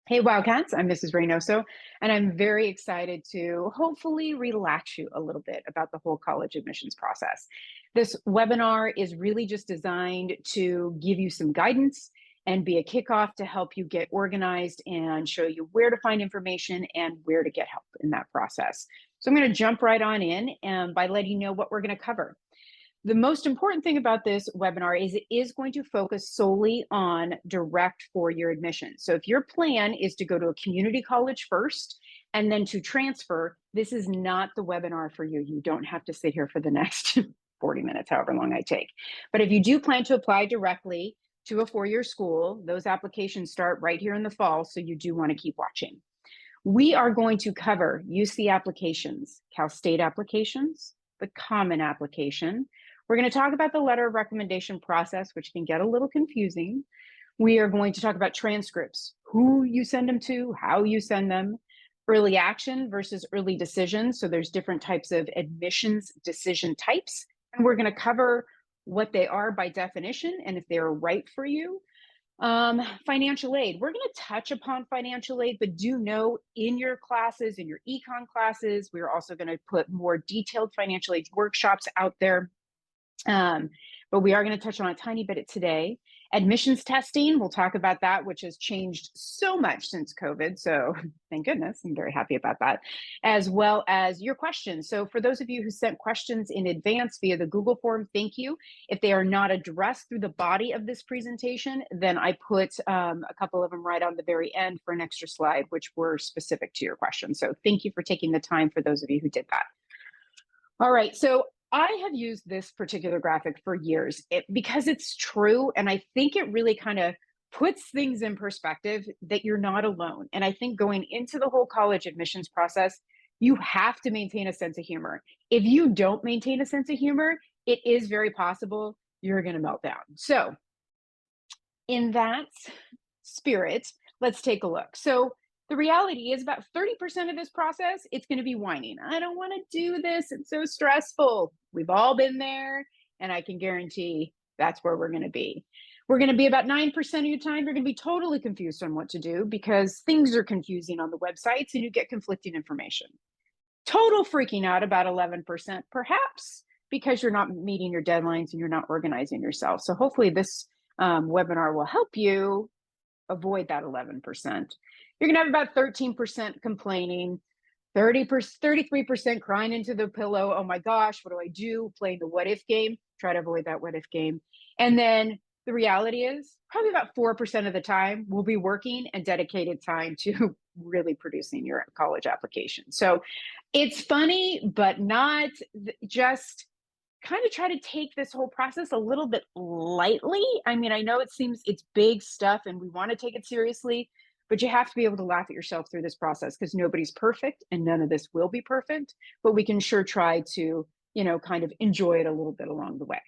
Hey Wildcats, I'm Mrs. Reynoso, and I'm very excited to hopefully relax you a little bit about the whole college admissions process. This webinar is really just designed to give you some guidance and be a kickoff to help you get organized and show you where to find information and where to get help in that process. So I'm going to jump right on in by letting you know what we're going to cover. The most important thing about this webinar is it is going to focus solely on direct four-year admission. So if your plan is to go to a community college first and then to transfer, this is not the webinar for you. You don't have to sit here for the next 40 minutes, however long I take. But if you do plan to apply directly to a four-year school, those applications start right here in the fall, so you do want to keep watching. We are going to cover UC applications, Cal State applications, the common application. We're going to talk about the letter of recommendation process, which can get a little confusing. We are going to talk about transcripts, who you send them to, how you send them, early action versus early decision. So there's different types of admissions decision types, and we're going to cover what they are by definition and if they're right for you. Financial aid. We're going to touch upon financial aid, but do know in your classes, in your econ classes, we're also going to put more detailed financial aid workshops out there. But we are going to touch on a tiny bit today. Admissions testing, we'll talk about that, which has changed so much since COVID. So thank goodness, I'm very happy about that, as well as your questions. So for those of you who sent questions in advance via the Google form, thank you. If they are not addressed through the body of this presentation, then I put a couple of them right on the very end for an extra slide, which were specific to your question. So thank you for taking the time for those of you who did that. All right, so I have used this particular graphic for years because it's true. And I think it really kind of puts things in perspective that you're not alone. And I think going into the whole college admissions process, you have to maintain a sense of humor. If you don't maintain a sense of humor, it is very possible you're going to melt down. So in that spirit, let's take a look. So the reality is about 30% of this process, it's going to be whining. I don't want to do this. It's so stressful. We've all been there. And I can guarantee that's where we're going to be. We're going to be about 9% of your time. You're going to be totally confused on what to do because things are confusing on the websites and you get conflicting information. Total freaking out about 11%, perhaps because you're not meeting your deadlines and you're not organizing yourself. So hopefully this webinar will help you avoid that 11%. You're gonna have about 13% complaining, 33% crying into the pillow. Oh my gosh, what do I do? Playing the what if game. Try to avoid that what if game. And then the reality is probably about 4% of the time will be working and dedicated time to really producing your college application. So it's funny, but not just kind of try to take this whole process a little bit lightly. I mean, I know it seems it's big stuff and we want to take it seriously, but you have to be able to laugh at yourself through this process because nobody's perfect and none of this will be perfect, but we can sure try to, kind of enjoy it a little bit along the way.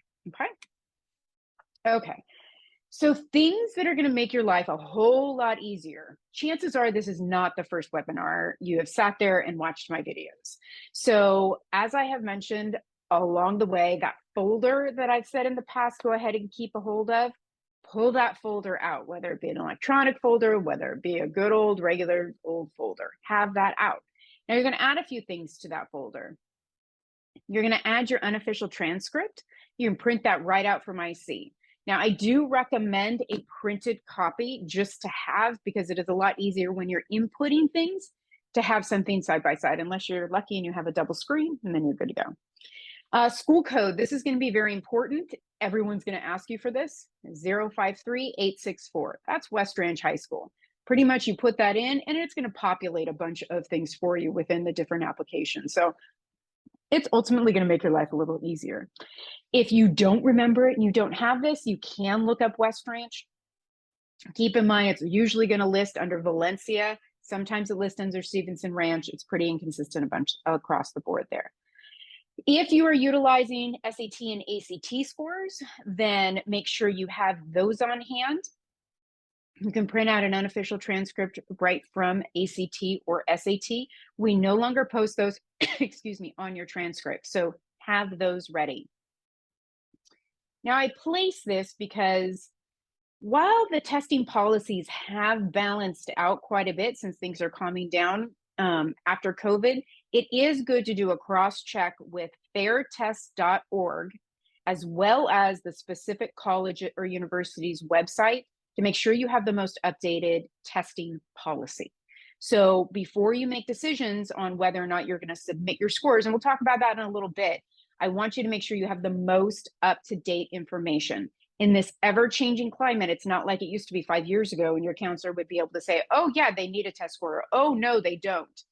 Okay. So things that are going to make your life a whole lot easier. Chances are this is not the first webinar you have sat there and watched my videos. So as I have mentioned along the way, that folder that I've said in the past, go ahead and keep a hold of, pull that folder out, whether it be an electronic folder, whether it be a good old regular old folder, have that out. Now you're going to add a few things to that folder. You're going to add your unofficial transcript. You can print that right out from IC. Now, I do recommend a printed copy just to have because it is a lot easier when you're inputting things to have something side by side, unless you're lucky and you have a double screen, and then you're good to go. School code, this is going to be very important. Everyone's going to ask you for this, 053864. That's West Ranch High School. Pretty much you put that in and it's going to populate a bunch of things for you within the different applications. So it's ultimately going to make your life a little easier. If you don't remember it and you don't have this, you can look up West Ranch. Keep in mind, it's usually going to list under Valencia. Sometimes it lists under Stevenson Ranch. It's pretty inconsistent a bunch across the board there. If you are utilizing SAT and ACT scores, then make sure you have those on hand. You can print out an unofficial transcript right from ACT or SAT. We no longer post those, excuse me, on your transcript. So have those ready. Now I place this because While the testing policies have balanced out quite a bit since things are calming down after COVID, it is good to do a cross check with fairtest.org as well as the specific college or university's website to make sure you have the most updated testing policy. So before you make decisions on whether or not you're going to submit your scores, and we'll talk about that in a little bit, I want you to make sure you have the most up to date information in this ever changing climate. It's not like it used to be 5 years ago when your counselor would be able to say, oh, yeah, they need a test score. Or, oh, no, they don't.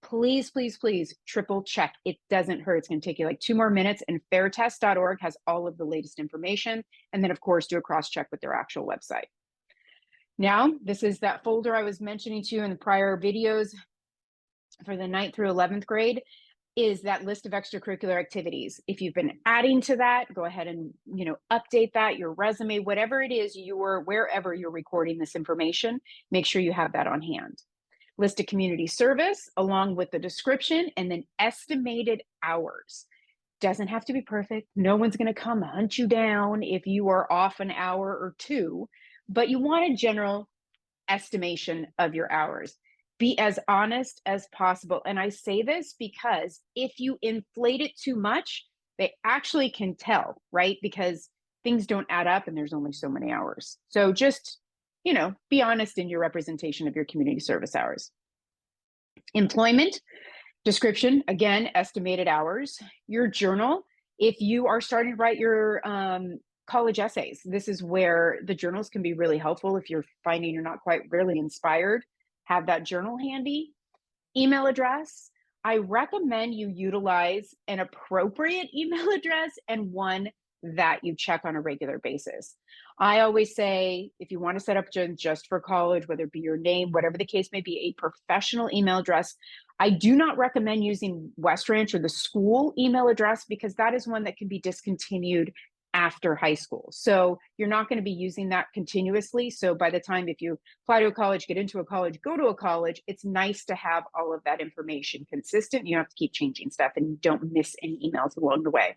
Please, please, please triple check. It doesn't hurt. It's going to take you like 2 more minutes. And fairtest.org has all of the latest information. And then, of course, do a cross check with their actual website. Now, this is that folder I was mentioning to you in the prior videos for the 9th through 11th grade. Is that list of extracurricular activities. If you've been adding to that, go ahead and update that, your resume, whatever it is wherever you're recording this information, make sure you have that on hand. List of community service along with the description and then estimated hours. Doesn't have to be perfect. No one's going to come hunt you down if you are off an hour or two, but you want a general estimation of your hours. Be as honest as possible. And I say this because if you inflate it too much, they actually can tell, right? Because things don't add up and there's only so many hours. So just, be honest in your representation of your community service hours. Employment description, again, estimated hours. Your journal, if you are starting to write your college essays, this is where the journals can be really helpful. If you're finding you're not quite really inspired, have that journal handy. Email address, I recommend you utilize an appropriate email address and one that you check on a regular basis. I always say, if you want to set up just for college, whether it be your name, whatever the case may be, a professional email address. I do not recommend using West Ranch or the school email address because that is one that can be discontinued after high school. So you're not going to be using that continuously. So by the time, if you apply to a college, get into a college, go to a college, it's nice to have all of that information consistent. You don't have to keep changing stuff and you don't miss any emails along the way.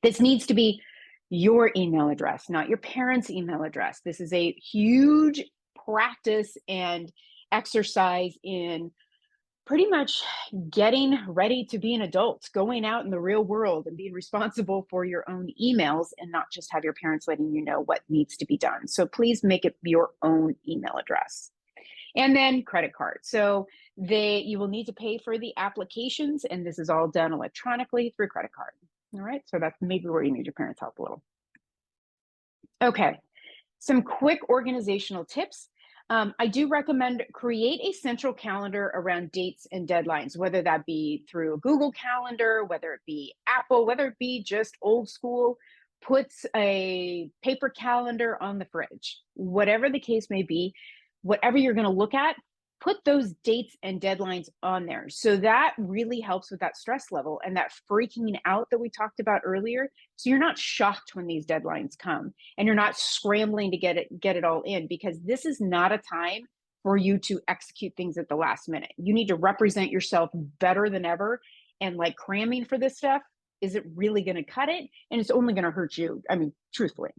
This needs to be your email address, not your parents' email address. This is a huge practice and exercise in pretty much getting ready to be an adult, going out in the real world and being responsible for your own emails and not just have your parents letting you know what needs to be done. So please make it your own email address. And then credit card. So you will need to pay for the applications, and this is all done electronically through credit card. All right, so that's maybe where you need your parents' help a little. Okay, some quick organizational tips. I do recommend create a central calendar around dates and deadlines, whether that be through a Google Calendar, whether it be Apple, whether it be just old school, puts a paper calendar on the fridge, whatever the case may be, whatever you're going to look at, put those dates and deadlines on there. So that really helps with that stress level and that freaking out that we talked about earlier. So you're not shocked when these deadlines come and you're not scrambling to get it all in, because this is not a time for you to execute things at the last minute. You need to represent yourself better than ever, and like cramming for this stuff, is it really going to cut it? And it's only going to hurt you. I mean, truthfully.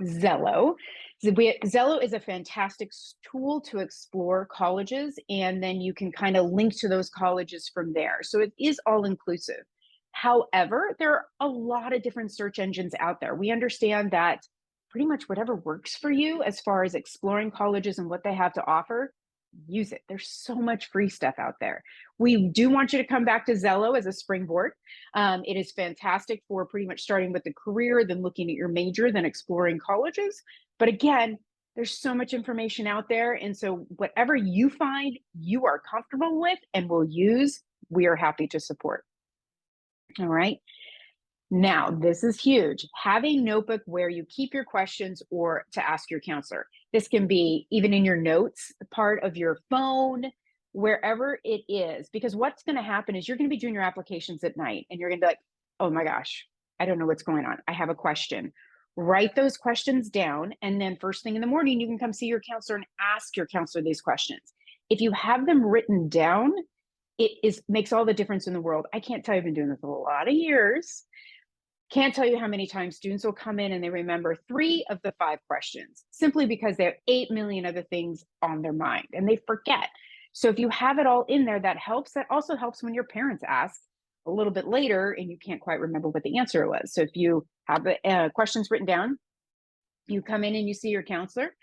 Zello. Zello is a fantastic tool to explore colleges, and then you can kind of link to those colleges from there. So it is all inclusive. However, there are a lot of different search engines out there. We understand that pretty much whatever works for you as far as exploring colleges and what they have to offer, use it. There's so much free stuff out there. We do want you to come back to Zello as a springboard. It is fantastic for pretty much starting with the career, then looking at your major, then exploring colleges. But again, there's so much information out there. And so whatever you find you are comfortable with and will use, we are happy to support. All right. Now, this is huge. Have a notebook where you keep your questions or to ask your counselor. This can be even in your notes part of your phone, wherever it is, because what's going to happen is you're going to be doing your applications at night and you're going to be like, oh my gosh, I don't know what's going on. I have a question. Write those questions down. And then first thing in the morning, you can come see your counselor and ask your counselor these questions. If you have them written down, makes all the difference in the world. I can't tell you, I've been doing this a lot of years. Can't tell you how many times students will come in and they remember 3 of the 5 questions simply because they have 8 million other things on their mind and they forget. So if you have it all in there, that helps. That also helps when your parents ask a little bit later and you can't quite remember what the answer was. So if you have the questions written down, you come in and you see your counselor,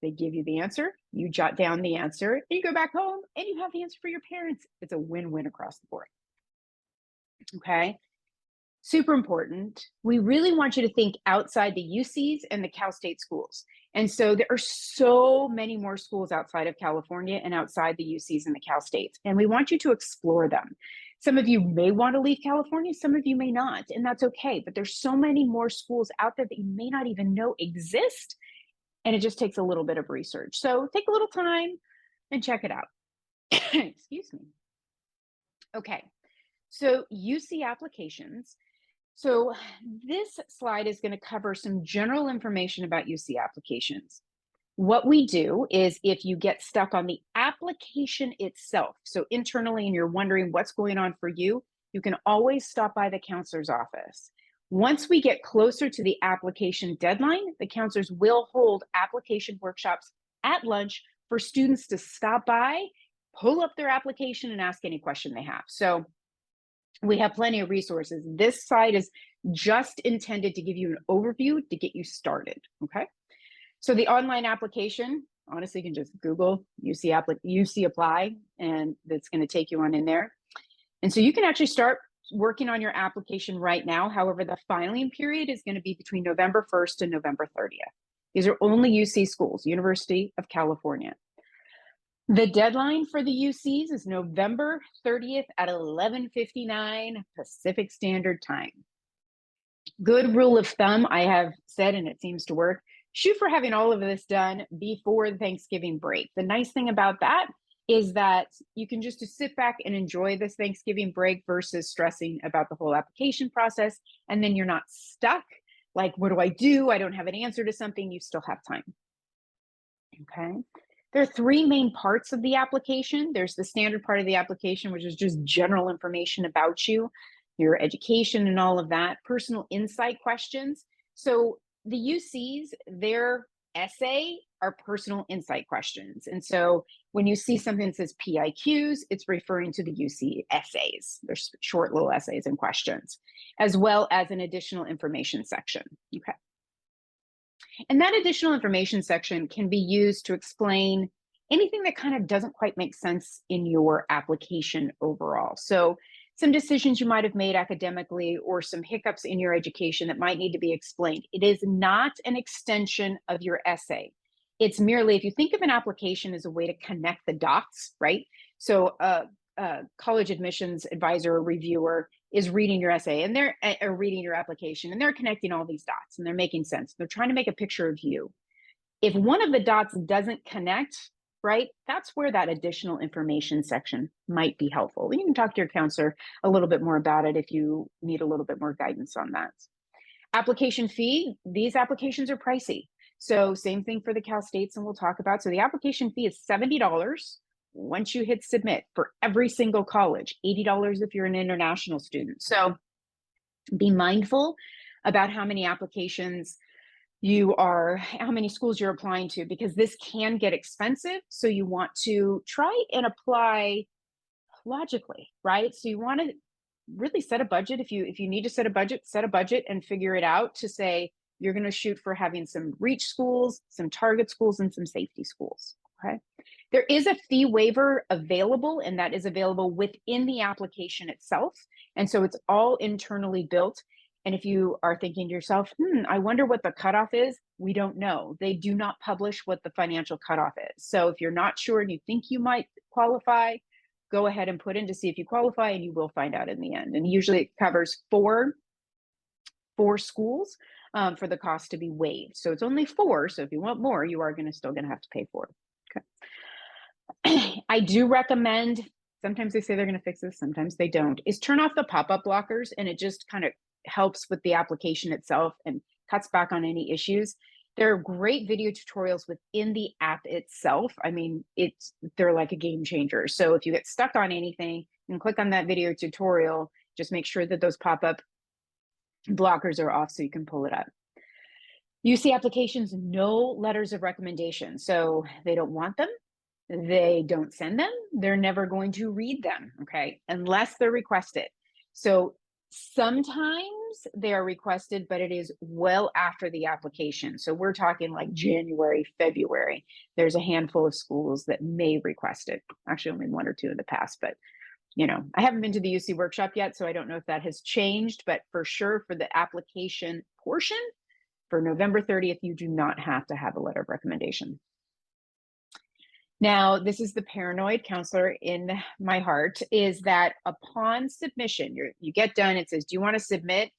they give you the answer, you jot down the answer, and you go back home and you have the answer for your parents. It's a win-win across the board. Okay. Super important. We really want you to think outside the UCs and the Cal State schools. And so there are so many more schools outside of California and outside the UCs and the Cal States. And we want you to explore them. Some of you may want to leave California, some of you may not, and that's okay. But there's so many more schools out there that you may not even know exist. And it just takes a little bit of research. So take a little time and check it out. Excuse me. Okay. So UC applications. So this slide is going to cover some general information about UC applications. What we do is if you get stuck on the application itself, so internally and you're wondering what's going on for you, you can always stop by the counselor's office. Once we get closer to the application deadline, the counselors will hold application workshops at lunch for students to stop by, pull up their application and ask any question they have. So we have plenty of resources. This slide is just intended to give you an overview to get you started, okay? So the online application, honestly, you can just Google UC Apply, and that's gonna take you on in there. And so you can actually start working on your application right now. However, the filing period is gonna be between November 1st and November 30th. These are only UC schools, University of California. The deadline for the UCs is November 30th at 11:59 Pacific Standard Time. Good rule of thumb, I have said, and it seems to work, shoot for having all of this done before the Thanksgiving break. The nice thing about that is that you can just sit back and enjoy this Thanksgiving break versus stressing about the whole application process. And then you're not stuck. Like, what do? I don't have an answer to something. You still have time. Okay. There are 3 main parts of the application. There's the standard part of the application, which is just general information about you, your education and all of that, personal insight questions. So the UCs, their essay are personal insight questions. And so when you see something that says PIQs, it's referring to the UC essays. There's short little essays and questions, as well as an additional information section. Okay. And that additional information section can be used to explain anything that kind of doesn't quite make sense in your application overall. So some decisions you might have made academically or some hiccups in your education that might need to be explained. It is not an extension of your essay. It's merely, if you think of an application as a way to connect the dots, right? So a college admissions advisor or reviewer is reading your essay and they're reading your application and they're connecting all these dots and they're making sense. They're trying to make a picture of you. If one of the dots doesn't connect, right, that's where that additional information section might be helpful. You can talk to your counselor a little bit more about it if you need a little bit more guidance on that. Application fee, these applications are pricey. So same thing for the Cal States, and we'll talk about. So the application fee is $70 once you hit submit for every single college, $80 if you're an international student. So be mindful about how many applications how many schools you're applying to, because this can get expensive. So you want to try and apply logically, right? So you want to really set a budget. If you need to set a budget and figure it out to say you're going to shoot for having some reach schools, some target schools, and some safety schools. Okay. There is a fee waiver available, and that is available within the application itself. And so it's all internally built. And if you are thinking to yourself, I wonder what the cutoff is, we don't know. They do not publish what the financial cutoff is. So if you're not sure and you think you might qualify, go ahead and put in to see if you qualify, and you will find out in the end. And usually it covers four schools for the cost to be waived. So it's only 4. So if you want more, you are still going to have to pay for it. Okay. I do recommend, sometimes they say they're going to fix this, sometimes they don't, is turn off the pop-up blockers, and it just kind of helps with the application itself and cuts back on any issues. There are great video tutorials within the app itself. I mean, they're like a game changer. So if you get stuck on anything, you can click on that video tutorial, just make sure that those pop-up Blockers are off, so you can pull it up. UC applications, no letters of recommendation. So they don't want them. They don't send them. They're never going to read them, okay, unless they're requested. So sometimes they are requested, but it is well after the application. So we're talking like January, February. There's a handful of schools that may request it. Actually, only one or two in the past, but I haven't been to the UC workshop yet, so I don't know if that has changed, but for sure for the application portion, for November 30th, you do not have to have a letter of recommendation. Now, this is the paranoid counselor in my heart, is that upon submission, you get done, it says, do you want to submit?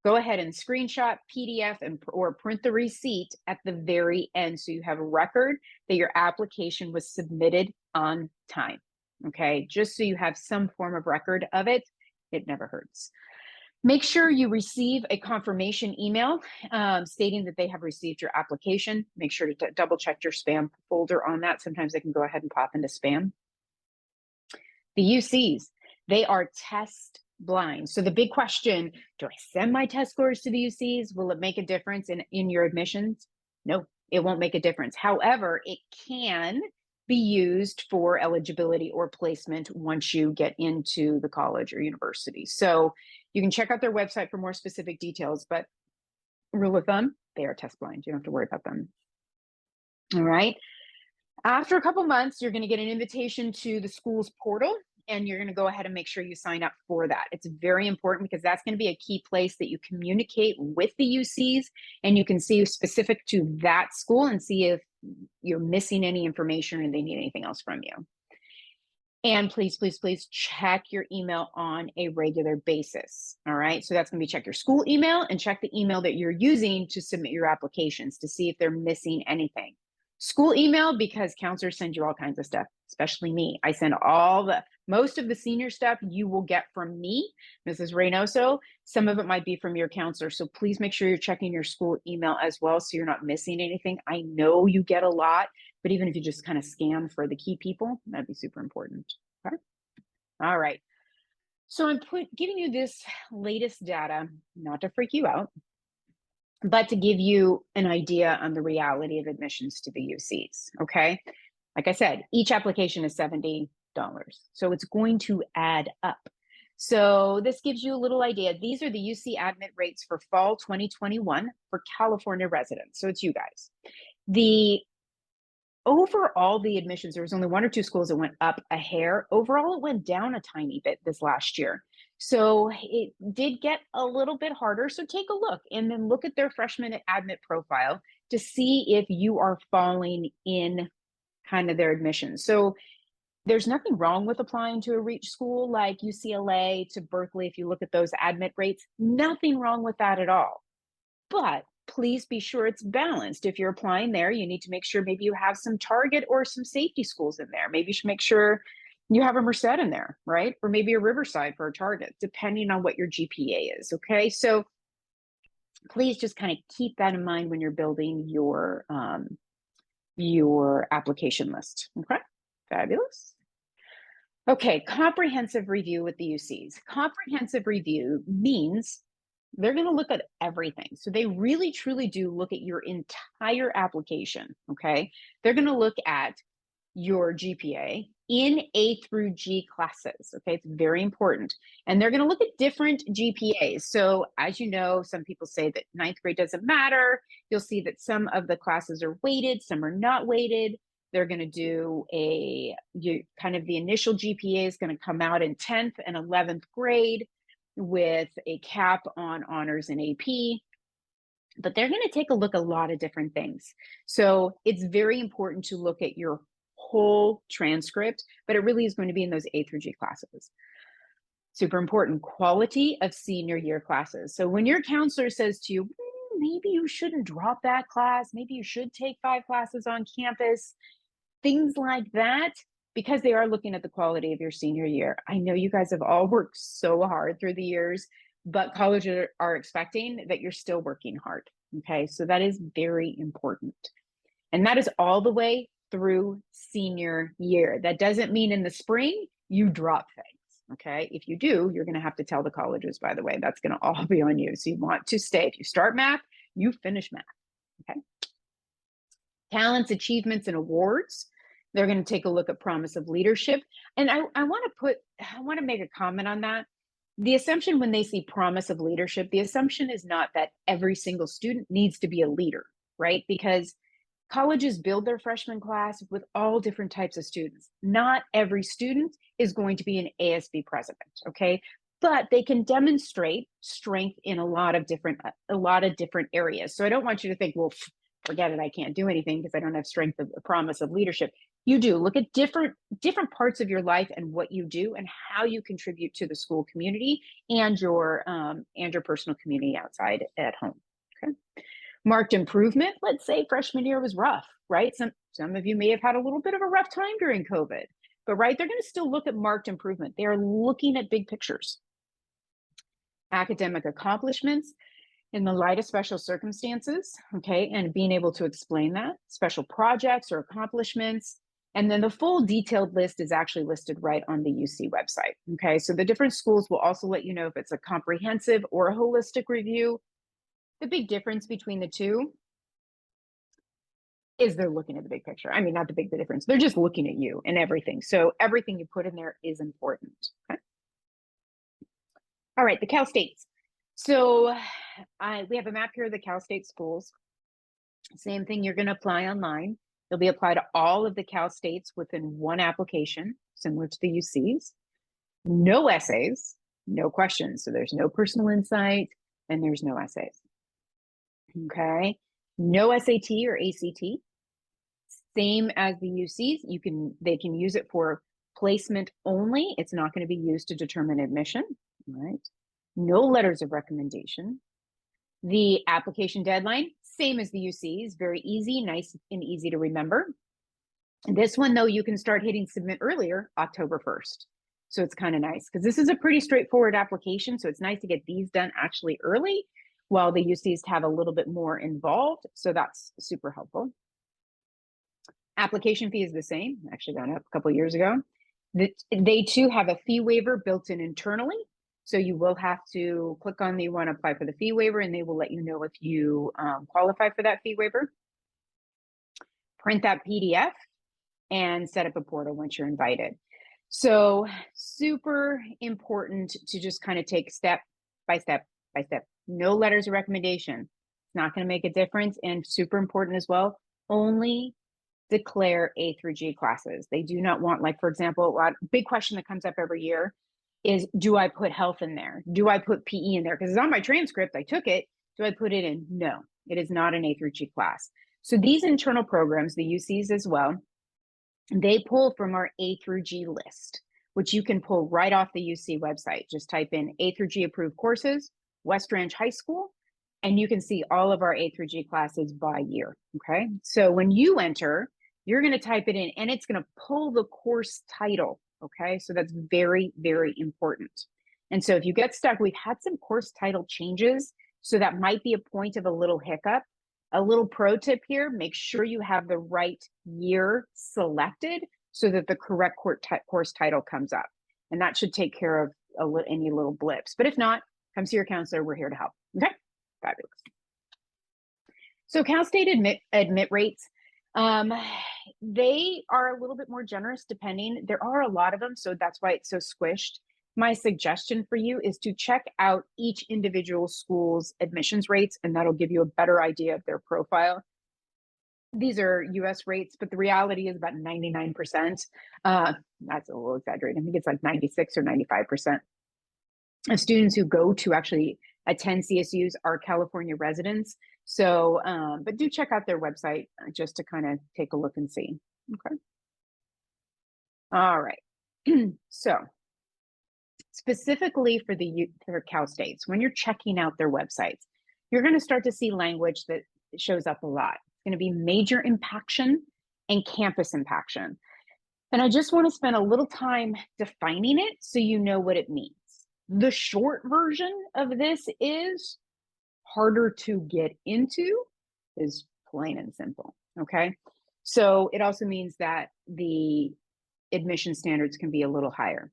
Go ahead and screenshot, PDF, or print the receipt at the very end so you have a record that your application was submitted on time, okay? Just so you have some form of record of it. It never hurts. Make sure you receive a confirmation email stating that they have received your application. Make sure to double check your spam folder on that. Sometimes they can go ahead and pop into spam. The UCs, they are test blind. So the big question, do I send my test scores to the UCs? Will it make a difference in your admissions? No, it won't make a difference. However, it can be used for eligibility or placement once you get into the college or university. So you can check out their website for more specific details, but rule of thumb, they are test blind. You don't have to worry about them. All right. After a couple months, you're going to get an invitation to the school's portal, and you're going to go ahead and make sure you sign up for that. It's very important because that's going to be a key place that you communicate with the UCs, and you can see specific to that school and see if you're missing any information or they need anything else from you. And please, please, please check your email on a regular basis. All right. So that's going to be check your school email and check the email that you're using to submit your applications to see if they're missing anything. School email, because counselors send you all kinds of stuff, especially me. I send most of the senior stuff you will get from me, Mrs. Reynoso. Some of it might be from your counselor. So please make sure you're checking your school email as well so you're not missing anything. I know you get a lot, but even if you just kind of scan for the key people, that'd be super important. Okay. All right. So I'm giving you this latest data, not to freak you out, but to give you an idea on the reality of admissions to the UCs, okay? Like I said, each application is $70, so it's going to add up. So this gives you a little idea. These are the UC admit rates for fall 2021 for California residents, so it's you guys. Overall, the admissions, there was only one or two schools that went up a hair. Overall, it went down a tiny bit this last year. So it did get a little bit harder. So take a look and then look at their freshman admit profile to see if you are falling in kind of their admissions. So there's nothing wrong with applying to a reach school like UCLA to Berkeley. If you look at those admit rates, nothing wrong with that at all. But please be sure it's balanced. If you're applying there, you need to make sure maybe you have some Target or some safety schools in there. Maybe you should make sure you have a Merced in there, right? Or maybe a Riverside for a Target, depending on what your GPA is, okay? So please just kind of keep that in mind when you're building your application list, okay? Fabulous. Okay, comprehensive review with the UCs. Comprehensive review means they're going to look at everything. So they really, truly do look at your entire application, okay? They're going to look at your GPA in A through G classes, okay? It's very important. And they're going to look at different GPAs. So as you know, some people say that ninth grade doesn't matter. You'll see that some of the classes are weighted, some are not weighted. They're going to do kind of the initial GPA is going to come out in 10th and 11th grade with a cap on honors and AP, but they're going to take a look at a lot of different things. So it's very important to look at your whole transcript, but it really is going to be in those A through G classes. Super important, quality of senior year classes. So when your counselor says to you, maybe you shouldn't drop that class, maybe you should take 5 classes on campus, things like that, because they are looking at the quality of your senior year. I know you guys have all worked so hard through the years, but colleges are expecting that you're still working hard, okay? So that is very important. And that is all the way through senior year. That doesn't mean in the spring you drop things, Okay. If you do, you're going to have to tell the colleges, by the way, that's going to all be on you. So you want to stay. If you start math, you finish math. Okay. Talents, achievements, and awards. They're going to take a look at promise of leadership. And I want to make a comment on that. The assumption when they see promise of leadership, the assumption is not that every single student needs to be a leader, right? Because colleges build their freshman class with all different types of students. Not every student is going to be an ASB president, okay? But they can demonstrate strength in a lot of different areas. So I don't want you to think, well, forget it, I can't do anything because I don't have strength of promise of leadership. You do. Look at different parts of your life and what you do and how you contribute to the school community and your personal community outside at home. Okay. Marked improvement. Let's say freshman year was rough, right? Some of you may have had a little bit of a rough time during COVID, but right, they're going to still look at marked improvement. They are looking at big pictures. Academic accomplishments in the light of special circumstances, okay, and being able to explain that, special projects or accomplishments. And then the full detailed list is actually listed right on the UC website, okay? So the different schools will also let you know if it's a comprehensive or a holistic review. The big difference between the two is they're looking at the big picture. I mean, not the big difference. They're just looking at you and everything. So everything you put in there is important, okay? All right, the Cal States. So we have a map here of the Cal State schools. Same thing, you're going to apply online. They'll be applied to all of the Cal States within one application, similar to the UCs. No essays, no questions. So there's no personal insight and there's no essays. Okay. No SAT or ACT. Same as the UCs. They can use it for placement only. It's not going to be used to determine admission. Right. No letters of recommendation. The application deadline, same as the UCs, very easy, nice and easy to remember. And this one, though, you can start hitting submit earlier, October 1st. So it's kind of nice because this is a pretty straightforward application. So it's nice to get these done actually early while the UCs have a little bit more involved. So that's super helpful. Application fee is the same, actually gone up a couple of years ago. They too have a fee waiver built in internally. So you will have to click on the one, apply for the fee waiver, and they will let you know if you qualify for that fee waiver. Print that PDF and set up a portal once you're invited. So super important to just kind of take step by step by step. No letters of recommendation. It's not going to make a difference. And super important as well, only declare A through G classes. They do not want, like, for example, big question that comes up every year is, do I put health in there? Do I put PE in there? Because it's on my transcript, I took it. Do I put it in? No, it is not an A through G class. So these internal programs, the UCs as well, they pull from our A through G list, which you can pull right off the UC website. Just type in A through G approved courses, West Ranch High School, and you can see all of our A through G classes by year, okay? So when you enter, you're gonna type it in and it's gonna pull the course title, okay? So that's very, very important. And so if you get stuck, we've had some course title changes, so that might be a point of a little hiccup. A little pro tip here, make sure you have the right year selected so that the correct course title comes up. And that should take care of any little blips. But if not, come see your counselor, we're here to help, okay? Fabulous. So Cal State admit rates, they are a little bit more generous depending. There are a lot of them, so that's why it's so squished. My suggestion for you is to check out each individual school's admissions rates, and that'll give you a better idea of their profile. These are US rates, but the reality is about 99%. That's a little exaggerated. I think it's like 96 or 95% of students who go to actually attend CSUs are California residents. So, but do check out their website just to kind of take a look and see. Okay. All right. So specifically for Cal States, when you're checking out their websites, you're going to start to see language that shows up a lot. It's going to be major impaction and campus impaction. And I just want to spend a little time defining it so you know what it means. The short version of this is harder to get into, is plain and simple, okay? So it also means that the admission standards can be a little higher.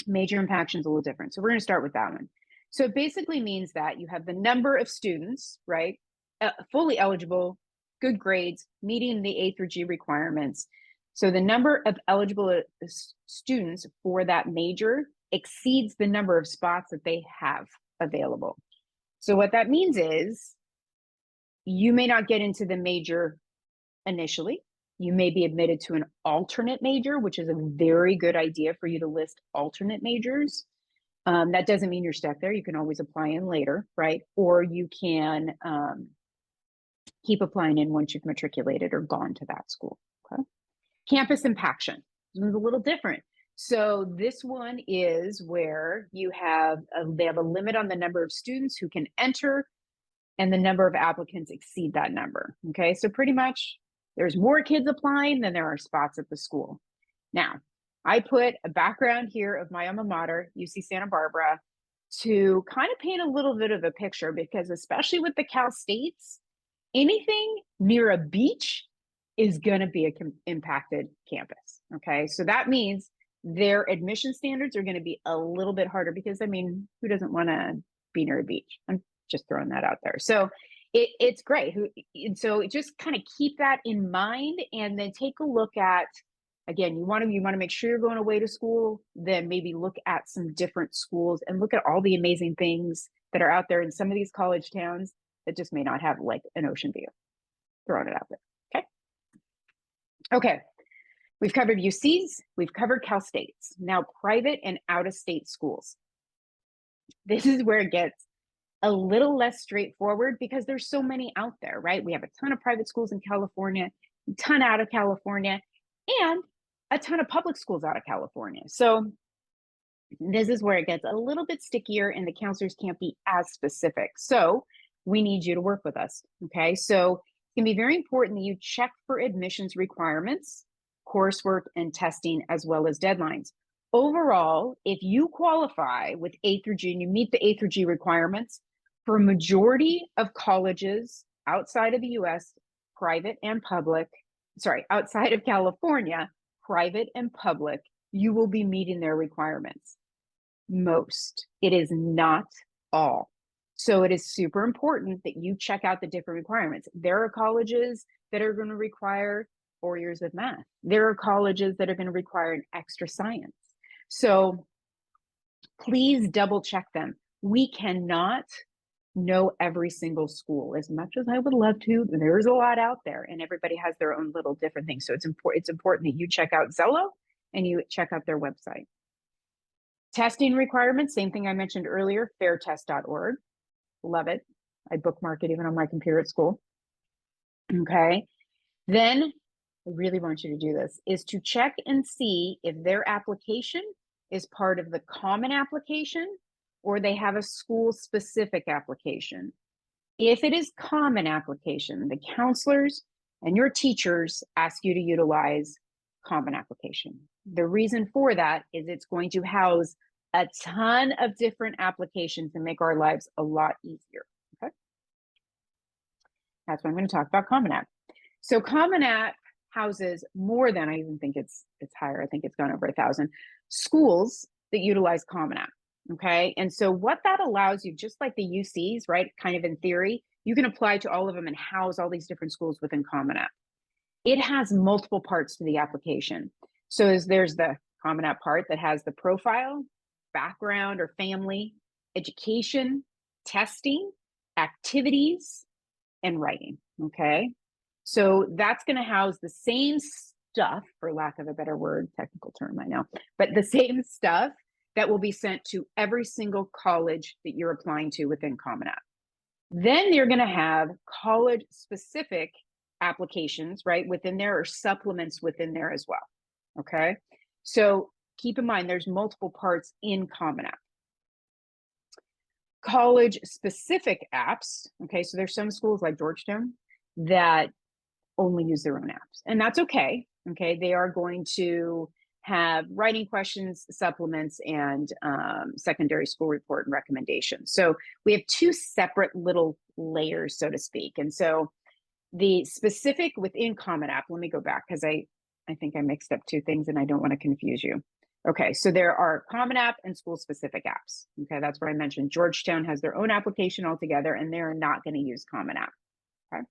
Major impaction's a little different. So we're going to start with that one. So it basically means that you have the number of students, right? Fully eligible, good grades, meeting the A through G requirements. So the number of eligible students for that major exceeds the number of spots that they have available. So what that means is you may not get into the major initially. You may be admitted to an alternate major, which is a very good idea for you to list alternate majors. That doesn't mean you're stuck there. You can always apply in later, right? Or you can keep applying in once you've matriculated or gone to that school. Okay. Campus impaction. This one's a little different. So this one is where you have they have a limit on the number of students who can enter, and the number of applicants exceed that number. Okay, so pretty much there's more kids applying than there are spots at the school. Now, I put a background here of my alma mater, UC Santa Barbara, to kind of paint a little bit of a picture, because especially with the Cal States, anything near a beach is going to be a impacted campus. Okay, so that means their admission standards are going to be a little bit harder, because I mean, who doesn't want to be near a beach? I'm just throwing that out there. So it's great. And so just kind of keep that in mind, and then take a look at, again, you want to make sure you're going away to school, then maybe look at some different schools and look at all the amazing things that are out there in some of these college towns that just may not have like an ocean view. Throwing it out there. Okay, we've covered UCs, we've covered Cal States. Now, private and out-of-state schools. This is where it gets a little less straightforward, because there's so many out there, right? We have a ton of private schools in California, a ton out of California, and a ton of public schools out of California. So this is where it gets a little bit stickier, and the counselors can't be as specific. So we need you to work with us, okay? So it can be very important that you check for admissions requirements, coursework, and testing, as well as deadlines. Overall, if you qualify with A through G and you meet the A through G requirements, for a majority of colleges outside of the US, private and public, outside of California, private and public, you will be meeting their requirements. Most. It is not all. So it is super important that you check out the different requirements. There are colleges that are going to require 4 years of math. There are colleges that are going to require an extra science. So please double check them. We cannot know every single school. As much as I would love to, there's a lot out there, and everybody has their own little different things. So it's important that you check out Zello and you check out their website. Testing requirements, same thing I mentioned earlier, fairtest.org. Love it. I bookmark it even on my computer at school. Okay. Then I really want you to do this, is to check and see if their application is part of the common application or they have a school specific application. If it is common application, the counselors and your teachers ask you to utilize common application. The reason for that is it's going to house a ton of different applications and make our lives a lot easier. Okay. That's why I'm going to talk about Common App. So Common App houses more than, I even think it's higher. I think it's gone over 1,000 schools that utilize Common App. Okay. And so what that allows you, just like the UCs, right? Kind of in theory, you can apply to all of them and house all these different schools within Common App. It has multiple parts to the application. So there's the Common App part that has the profile, background or family, education, testing, activities, and writing. Okay. So that's going to house the same stuff, for lack of a better word, technical term, I know, but the same stuff that will be sent to every single college that you're applying to within Common App. Then you're going to have college specific applications, right, within there, or supplements within there as well. Okay. So keep in mind, there's multiple parts in Common App. College specific apps. Okay. So there's some schools like Georgetown that only use their own apps, and that's okay. Okay. They are going to have writing questions, supplements, and secondary school report and recommendations. So we have two separate little layers, so to speak. And so the specific within Common App, let me go back because I think I mixed up two things and I don't want to confuse you. Okay, so there are Common App and school-specific apps. Okay, that's what I mentioned. Georgetown has their own application altogether, and they're not going to use Common App. Okay,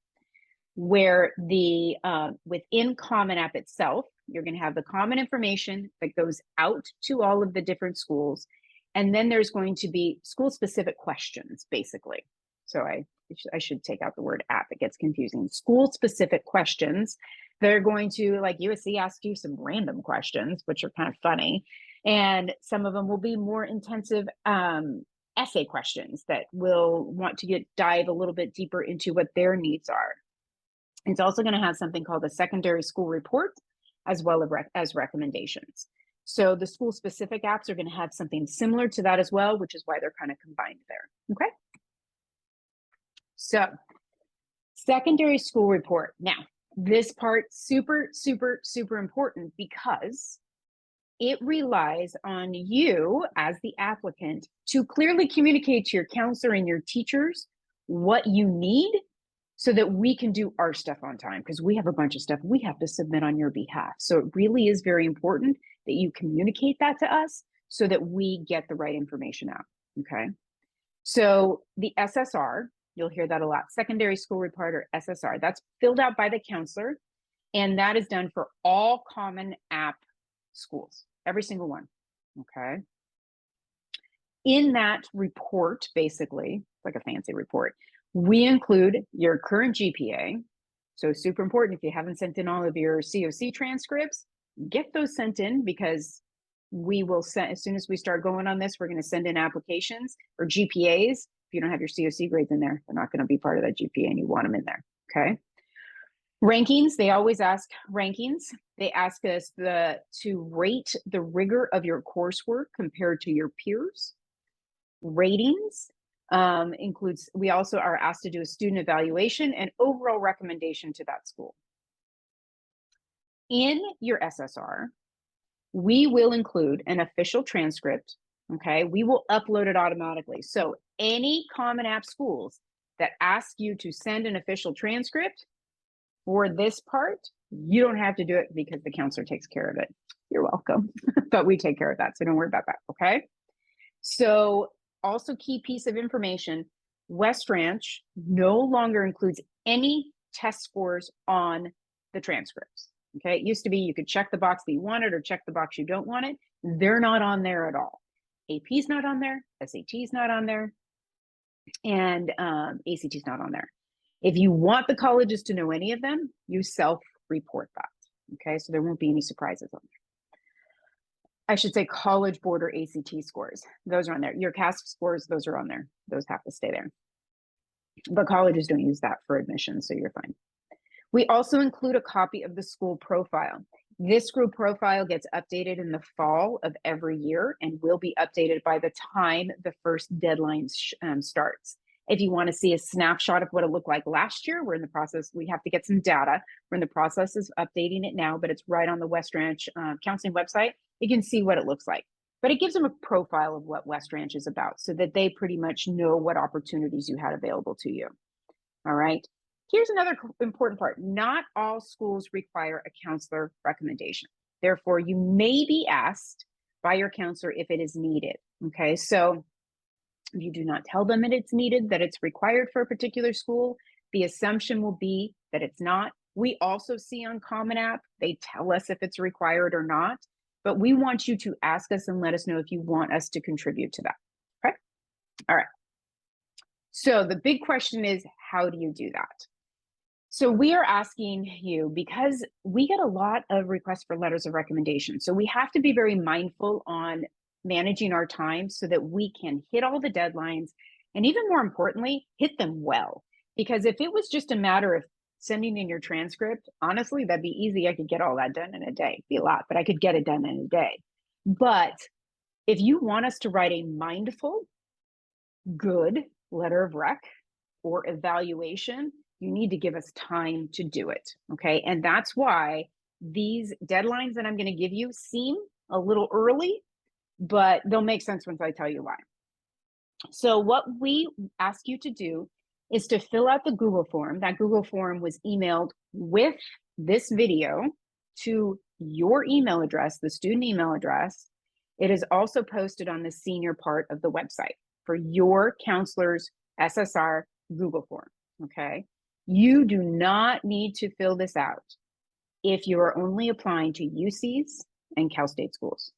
where the within Common App itself, you're going to have the common information that goes out to all of the different schools, and then there's going to be school-specific questions, basically. So I should take out the word app; it gets confusing. School-specific questions. They're going to, like USC, ask you some random questions, which are kind of funny, and some of them will be more intensive essay questions that will want to dive a little bit deeper into what their needs are. It's also going to have something called a secondary school report, as well as recommendations. So the school specific apps are going to have something similar to that as well, which is why they're kind of combined there. Okay. So secondary school report. Now, this part, super, super, super important because it relies on you as the applicant to clearly communicate to your counselor and your teachers what you need so that we can do our stuff on time, because we have a bunch of stuff we have to submit on your behalf. So it really is very important that you communicate that to us so that we get the right information out, okay? So the SSR, you'll hear that a lot, secondary school report or SSR, that's filled out by the counselor, and that is done for all Common App schools, every single one, okay? In that report, basically, like a fancy report, we include your current GPA. So super important, if you haven't sent in all of your COC transcripts, get those sent in, because we will send, as soon as we start going on this, we're going to send in applications or GPAs. If you don't have your COC grades in there, they're not going to be part of that GPA and you want them in there, okay? Rankings, they always ask rankings. They ask us to rate the rigor of your coursework compared to your peers. Ratings includes, we also are asked to do a student evaluation and overall recommendation to that school. In your SSR, we will include an official transcript, okay? We will upload it automatically. So any Common App schools that ask you to send an official transcript for this part, you don't have to do it because the counselor takes care of it. You're welcome, but we take care of that, so don't worry about that, okay? So also key piece of information, West Ranch no longer includes any test scores on the transcripts. Okay, it used to be you could check the box that you wanted or check the box you don't want it. They're not on there at all. AP's not on there, SAT's not on there, and ACT's not on there. If you want the colleges to know any of them, you self-report that. Okay, so there won't be any surprises on there. I should say College Board or ACT scores. Those are on there. Your CASP scores, those are on there. Those have to stay there. But colleges don't use that for admission, so you're fine. We also include a copy of the school profile. This school profile gets updated in the fall of every year and will be updated by the time the first deadline starts. If you want to see a snapshot of what it looked like last year, we're in the process, we have to get some data. We're in the process of updating it now, but it's right on the West Ranch counseling website. You can see what it looks like. But it gives them a profile of what West Ranch is about so that they pretty much know what opportunities you had available to you. All right. Here's another important part. Not all schools require a counselor recommendation. Therefore, you may be asked by your counselor if it is needed. Okay, so if you do not tell them that it's needed, that it's required for a particular school, the assumption will be that it's not. We also see on Common App, they tell us if it's required or not, but we want you to ask us and let us know if you want us to contribute to that. Okay, all right. So the big question is, how do you do that? So we are asking you, because we get a lot of requests for letters of recommendation. So we have to be very mindful on managing our time so that we can hit all the deadlines, and even more importantly, hit them well. Because if it was just a matter of sending in your transcript, honestly, that'd be easy. I could get all that done in a day. It'd be a lot, but I could get it done in a day. But if you want us to write a mindful, good letter of rec or evaluation, you need to give us time to do it, okay? And that's why these deadlines that I'm going to give you seem a little early, but they'll make sense once I tell you why. So what we ask you to do is to fill out the Google form. That Google form was emailed with this video to your email address, the student email address, It is also posted on the senior part of the website for your counselor's SSR Google form, okay? You do not need to fill this out if you are only applying to UCs and Cal State schools.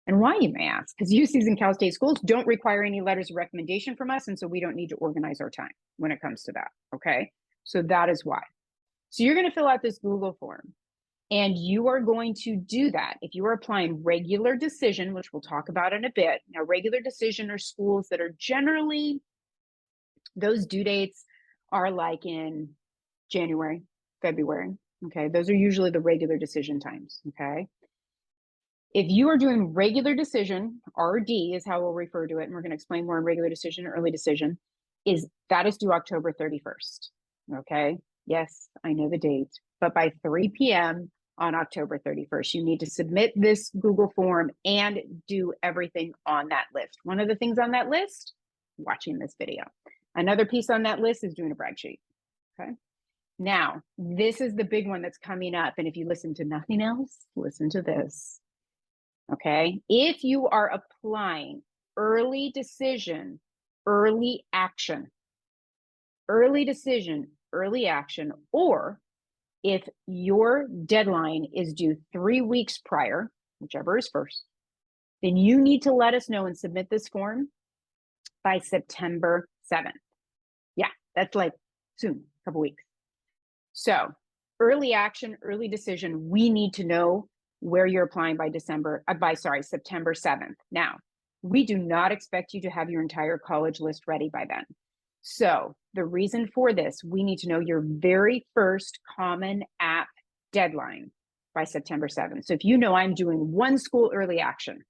And why, you may ask? Because UCs and Cal State schools don't require any letters of recommendation from us, and so we don't need to organize our time when it comes to that, okay? So that is why. So you're going to fill out this Google form, and you are going to do that if you are applying regular decision, which we'll talk about in a bit. Now, regular decision are schools that are generally, those due dates are like in January, February, okay? Those are usually the regular decision times, okay? If you are doing regular decision, RD is how we'll refer to it, and we're going to explain more on regular decision, early decision, that is due October 31st, okay? Yes, I know the date, but by 3 p.m. on October 31st, you need to submit this Google form and do everything on that list. One of the things on that list, watching this video. Another piece on that list is doing a brag sheet, okay? Now, this is the big one that's coming up, and if you listen to nothing else, listen to this. Okay, if you are applying early decision, early action, or if your deadline is due 3 weeks prior, whichever is first, then you need to let us know and submit this form by September 7th. Yeah, that's like soon, a couple weeks. So early action, early decision, we need to know where you're applying by September 7th. Now, we do not expect you to have your entire college list ready by then. So the reason for this, we need to know your very first Common App deadline by September 7th. So if you know I'm doing one school early action,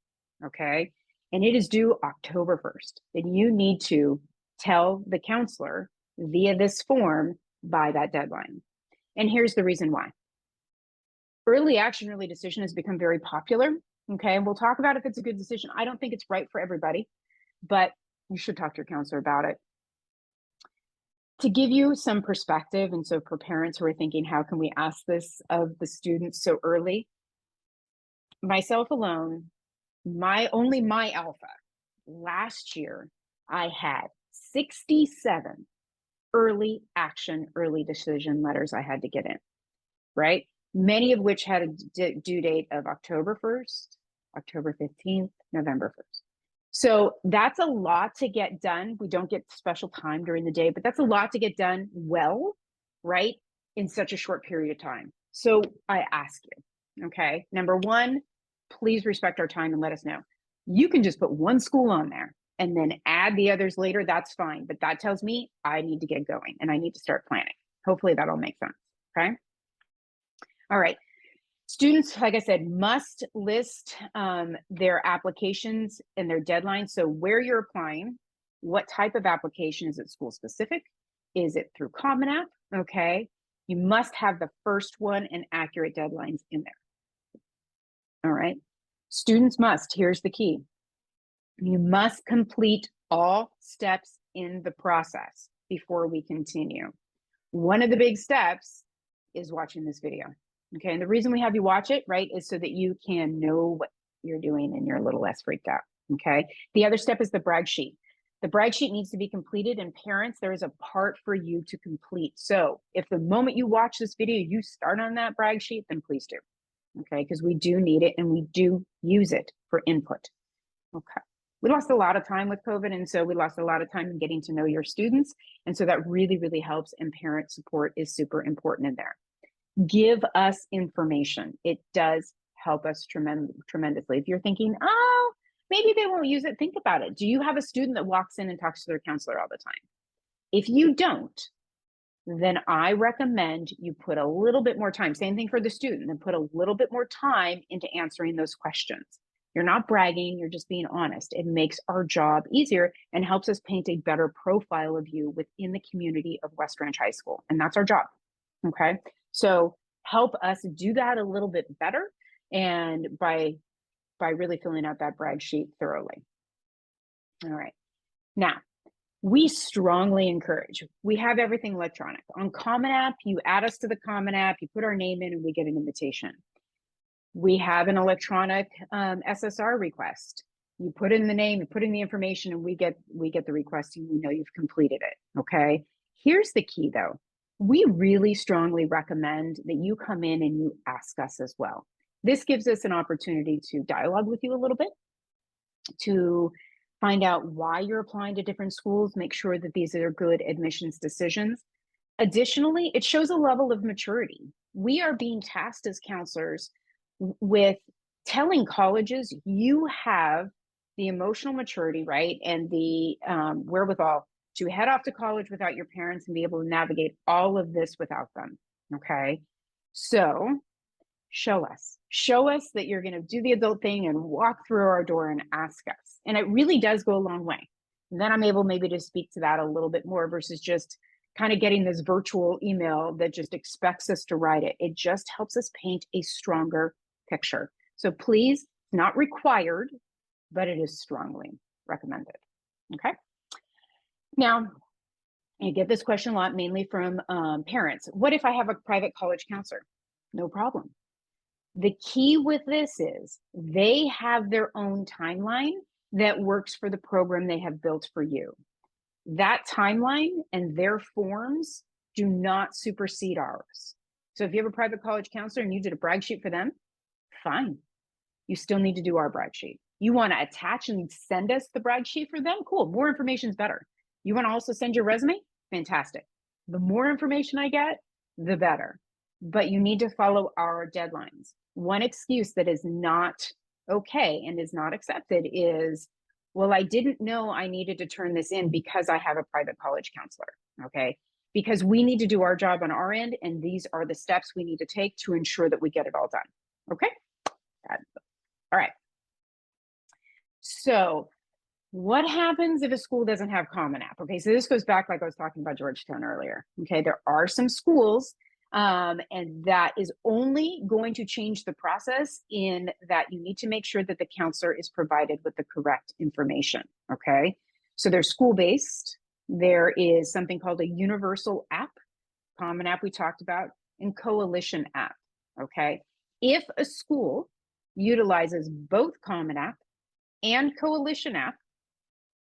okay, and it is due October 1st, then you need to tell the counselor via this form by that deadline. And here's the reason why. Early action, early decision has become very popular, okay? We'll talk about if it's a good decision. I don't think it's right for everybody, but you should talk to your counselor about it. To give you some perspective, and so for parents who are thinking, how can we ask this of the students so early? Myself alone, my alpha, last year, I had 67 early action, early decision letters I had to get in, right? Many of which had a due date of October 1st, October 15th, November 1st. So that's a lot to get done. We don't get special time during the day, but that's a lot to get done well, right? In such a short period of time. So I ask you, okay, number one, please respect our time and let us know. You can just put one school on there and then add the others later. That's fine. But that tells me I need to get going and I need to start planning. Hopefully that'll make sense, okay? All right, students, like I said, must list their applications and their deadlines. So where you're applying, what type of application, is it school specific? Is it through Common App? Okay, you must have the first one and accurate deadlines in there. All right, students must, here's the key. You must complete all steps in the process before we continue. One of the big steps is watching this video. Okay, and the reason we have you watch it, right, is so that you can know what you're doing and you're a little less freaked out, okay? The other step is the brag sheet. The brag sheet needs to be completed, and parents, there is a part for you to complete. So if the moment you watch this video, you start on that brag sheet, then please do, okay? Because we do need it and we do use it for input, okay? We lost a lot of time with COVID, and so we lost a lot of time in getting to know your students, and so that really, really helps, and parent support is super important in there. Give us information. It does help us tremendously. If you're thinking, oh, maybe they won't use it, think about it. Do you have a student that walks in and talks to their counselor all the time? If you don't, then I recommend you put a little bit more time, same thing for the student, and put a little bit more time into answering those questions. You're not bragging, you're just being honest. It makes our job easier and helps us paint a better profile of you within the community of West Ranch High School. And that's our job, okay? So help us do that a little bit better, and by really filling out that brag sheet thoroughly. All right. Now, we strongly encourage, we have everything electronic. On Common App, you add us to the Common App, you put our name in, and we get an invitation. We have an electronic SSR request. You put in the name, you put in the information, and we get the request, and we know you've completed it. Okay. Here's the key, though. We really strongly recommend that you come in and you ask us as well. This gives us an opportunity to dialogue with you a little bit, to find out why you're applying to different schools, make sure that these are good admissions decisions. Additionally, it shows a level of maturity. We are being tasked as counselors with telling colleges you have the emotional maturity, right, and the wherewithal to head off to college without your parents and be able to navigate all of this without them. Okay, so show us that you're going to do the adult thing and walk through our door and ask us. And it really does go a long way. And then I'm able maybe to speak to that a little bit more versus just kind of getting this virtual email that just expects us to write it. It just helps us paint a stronger picture. So please, not required, but it is strongly recommended. Okay. Now, I get this question a lot, mainly from parents. What if I have a private college counselor? No problem. The key with this is they have their own timeline that works for the program they have built for you. That timeline and their forms do not supersede ours. So if you have a private college counselor and you did a brag sheet for them, fine. You still need to do our brag sheet. You want to attach and send us the brag sheet for them? Cool. More information is better. You want to also send your resume? Fantastic. The more information I get, the better. But you need to follow our deadlines. One excuse that is not okay and is not accepted is, well, I didn't know I needed to turn this in because I have a private college counselor. Okay. Because we need to do our job on our end, and these are the steps we need to take to ensure that we get it all done. Okay. All right. So what happens if a school doesn't have Common App? Okay, so this goes back, like I was talking about Georgetown earlier. Okay, there are some schools, and that is only going to change the process in that you need to make sure that the counselor is provided with the correct information. Okay, so they're school-based. There is something called a universal app, Common App we talked about, and coalition app. Okay, if a school utilizes both Common App and coalition app,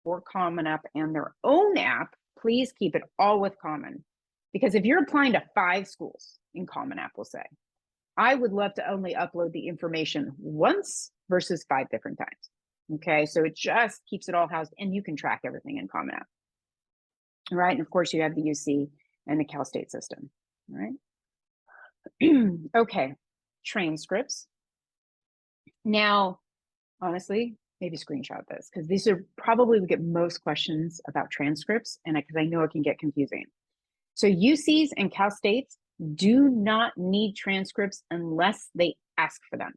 or Common App and their own app, please keep it all with Common. Because if you're applying to 5 schools in Common App, we'll say, I would love to only upload the information once versus 5 different times. Okay, so it just keeps it all housed, and you can track everything in Common App. All right, and of course you have the UC and the Cal State system. All right. Okay, transcripts. Now, honestly, maybe screenshot this, because these are probably we get most questions about transcripts, and because I know it can get confusing. So UCs and Cal States do not need transcripts unless they ask for them.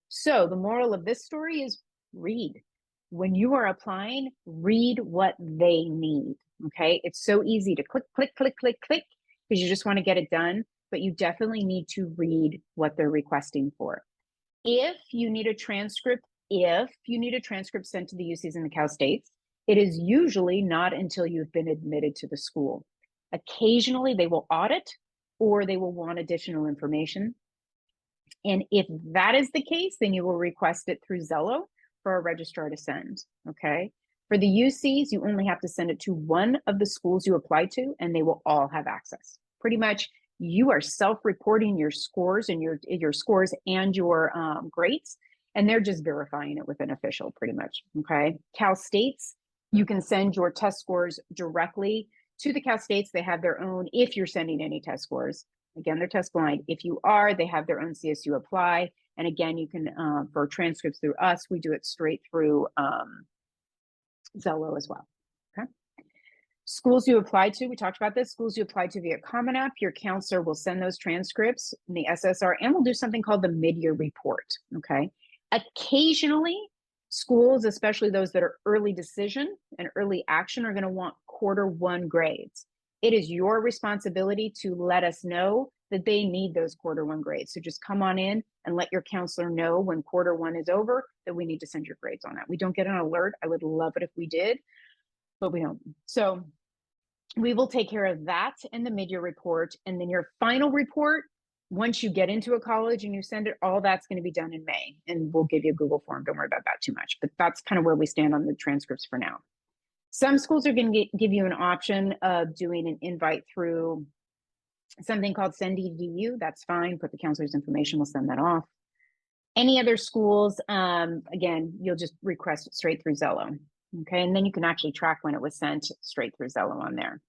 So the moral of this story is read. When you are applying, read what they need. Okay, it's so easy to click, click, click, click, click, because you just want to get it done, but you definitely need to read what they're requesting for. If you need a transcript sent to the UCs and the Cal States, it is usually not until you've been admitted to the school. Occasionally, they will audit or they will want additional information. And if that is the case, then you will request it through Zello for a registrar to send, okay? For the UCs, you only have to send it to one of the schools you apply to, and they will all have access. Pretty much, you are self-reporting your scores and your scores and your grades, and they're just verifying it with an official, pretty much, okay? Cal States, you can send your test scores directly to the Cal States. They have their own, if you're sending any test scores. Again, they're test blind. If you are, they have their own CSU apply. And again, you can, for transcripts through us, we do it straight through Zello as well, okay? Schools you apply to, we talked about this, schools you apply to via Common App, your counselor will send those transcripts in the SSR, and we'll do something called the mid-year report, okay? Occasionally, schools, especially those that are early decision and early action, are gonna want Q1 grades. It is your responsibility to let us know that they need those Q1 grades. So just come on in and let your counselor know when Q1 is over that we need to send your grades on that. We don't get an alert. I would love it if we did, but we don't. So we will take care of that in the mid-year report. And then your final report, Once you get into a college and you send it, all that's going to be done in May, and we'll give you a Google form. Don't worry about that too much, but that's kind of where we stand on the transcripts for now. Some schools are going to give you an option of doing an invite through something called SendEDU. That's fine. Put the counselor's information. We'll send that off. Any other schools, again, you'll just request it straight through Zello. Okay, and then you can actually track when it was sent straight through Zello on there.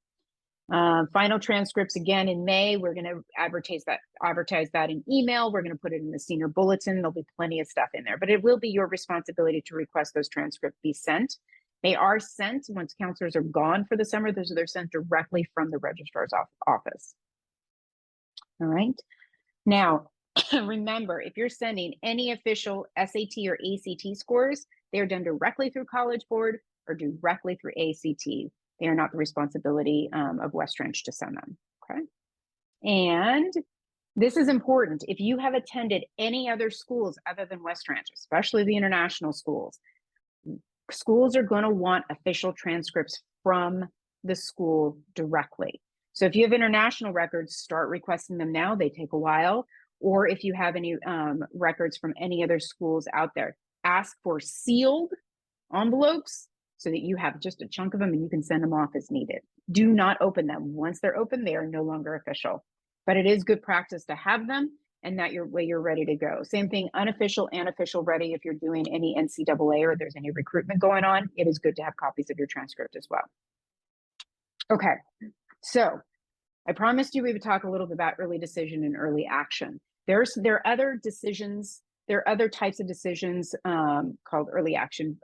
Final transcripts again in May. We're going to advertise that in email. We're going to put it in the senior bulletin. There'll be plenty of stuff in there, but it will be your responsibility to request those transcripts be sent. They are sent once counselors are gone for the summer. They're sent directly from the registrar's office. All right. Now, remember, if you're sending any official SAT or ACT scores, they are done directly through College Board or directly through ACT. They are not the responsibility of West Ranch to send them, okay? And this is important. If you have attended any other schools other than West Ranch, especially the international schools, schools are going to want official transcripts from the school directly. So if you have international records, start requesting them now. They take a while. Or if you have any records from any other schools out there, ask for sealed envelopes so that you have just a chunk of them and you can send them off as needed. Do not open them. Once they're open, they are no longer official. But it is good practice to have them and that you're ready to go. Same thing, unofficial and official ready. If you're doing any NCAA or there's any recruitment going on, it is good to have copies of your transcript as well. Okay, so I promised you we would talk a little bit about early decision and early action. There are other decisions. There are other types of decisions called early action,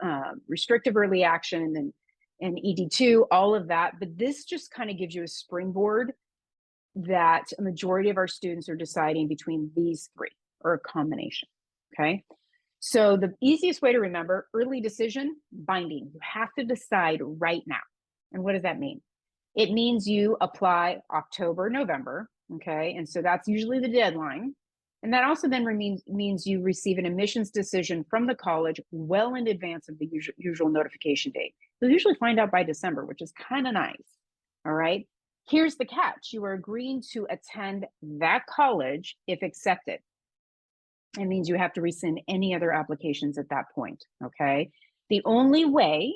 restrictive early action, and ED2, all of that. But this just kind of gives you a springboard that a majority of our students are deciding between these three or a combination. Okay. So the easiest way to remember early decision, binding. You have to decide right now. And what does that mean? It means you apply October, November, okay? And so that's usually the deadline. And that also then means you receive an admissions decision from the college well in advance of the usual notification date. You'll usually find out by December, which is kind of nice, all right? Here's the catch. You are agreeing to attend that college if accepted. It means you have to rescind any other applications at that point, okay? The only way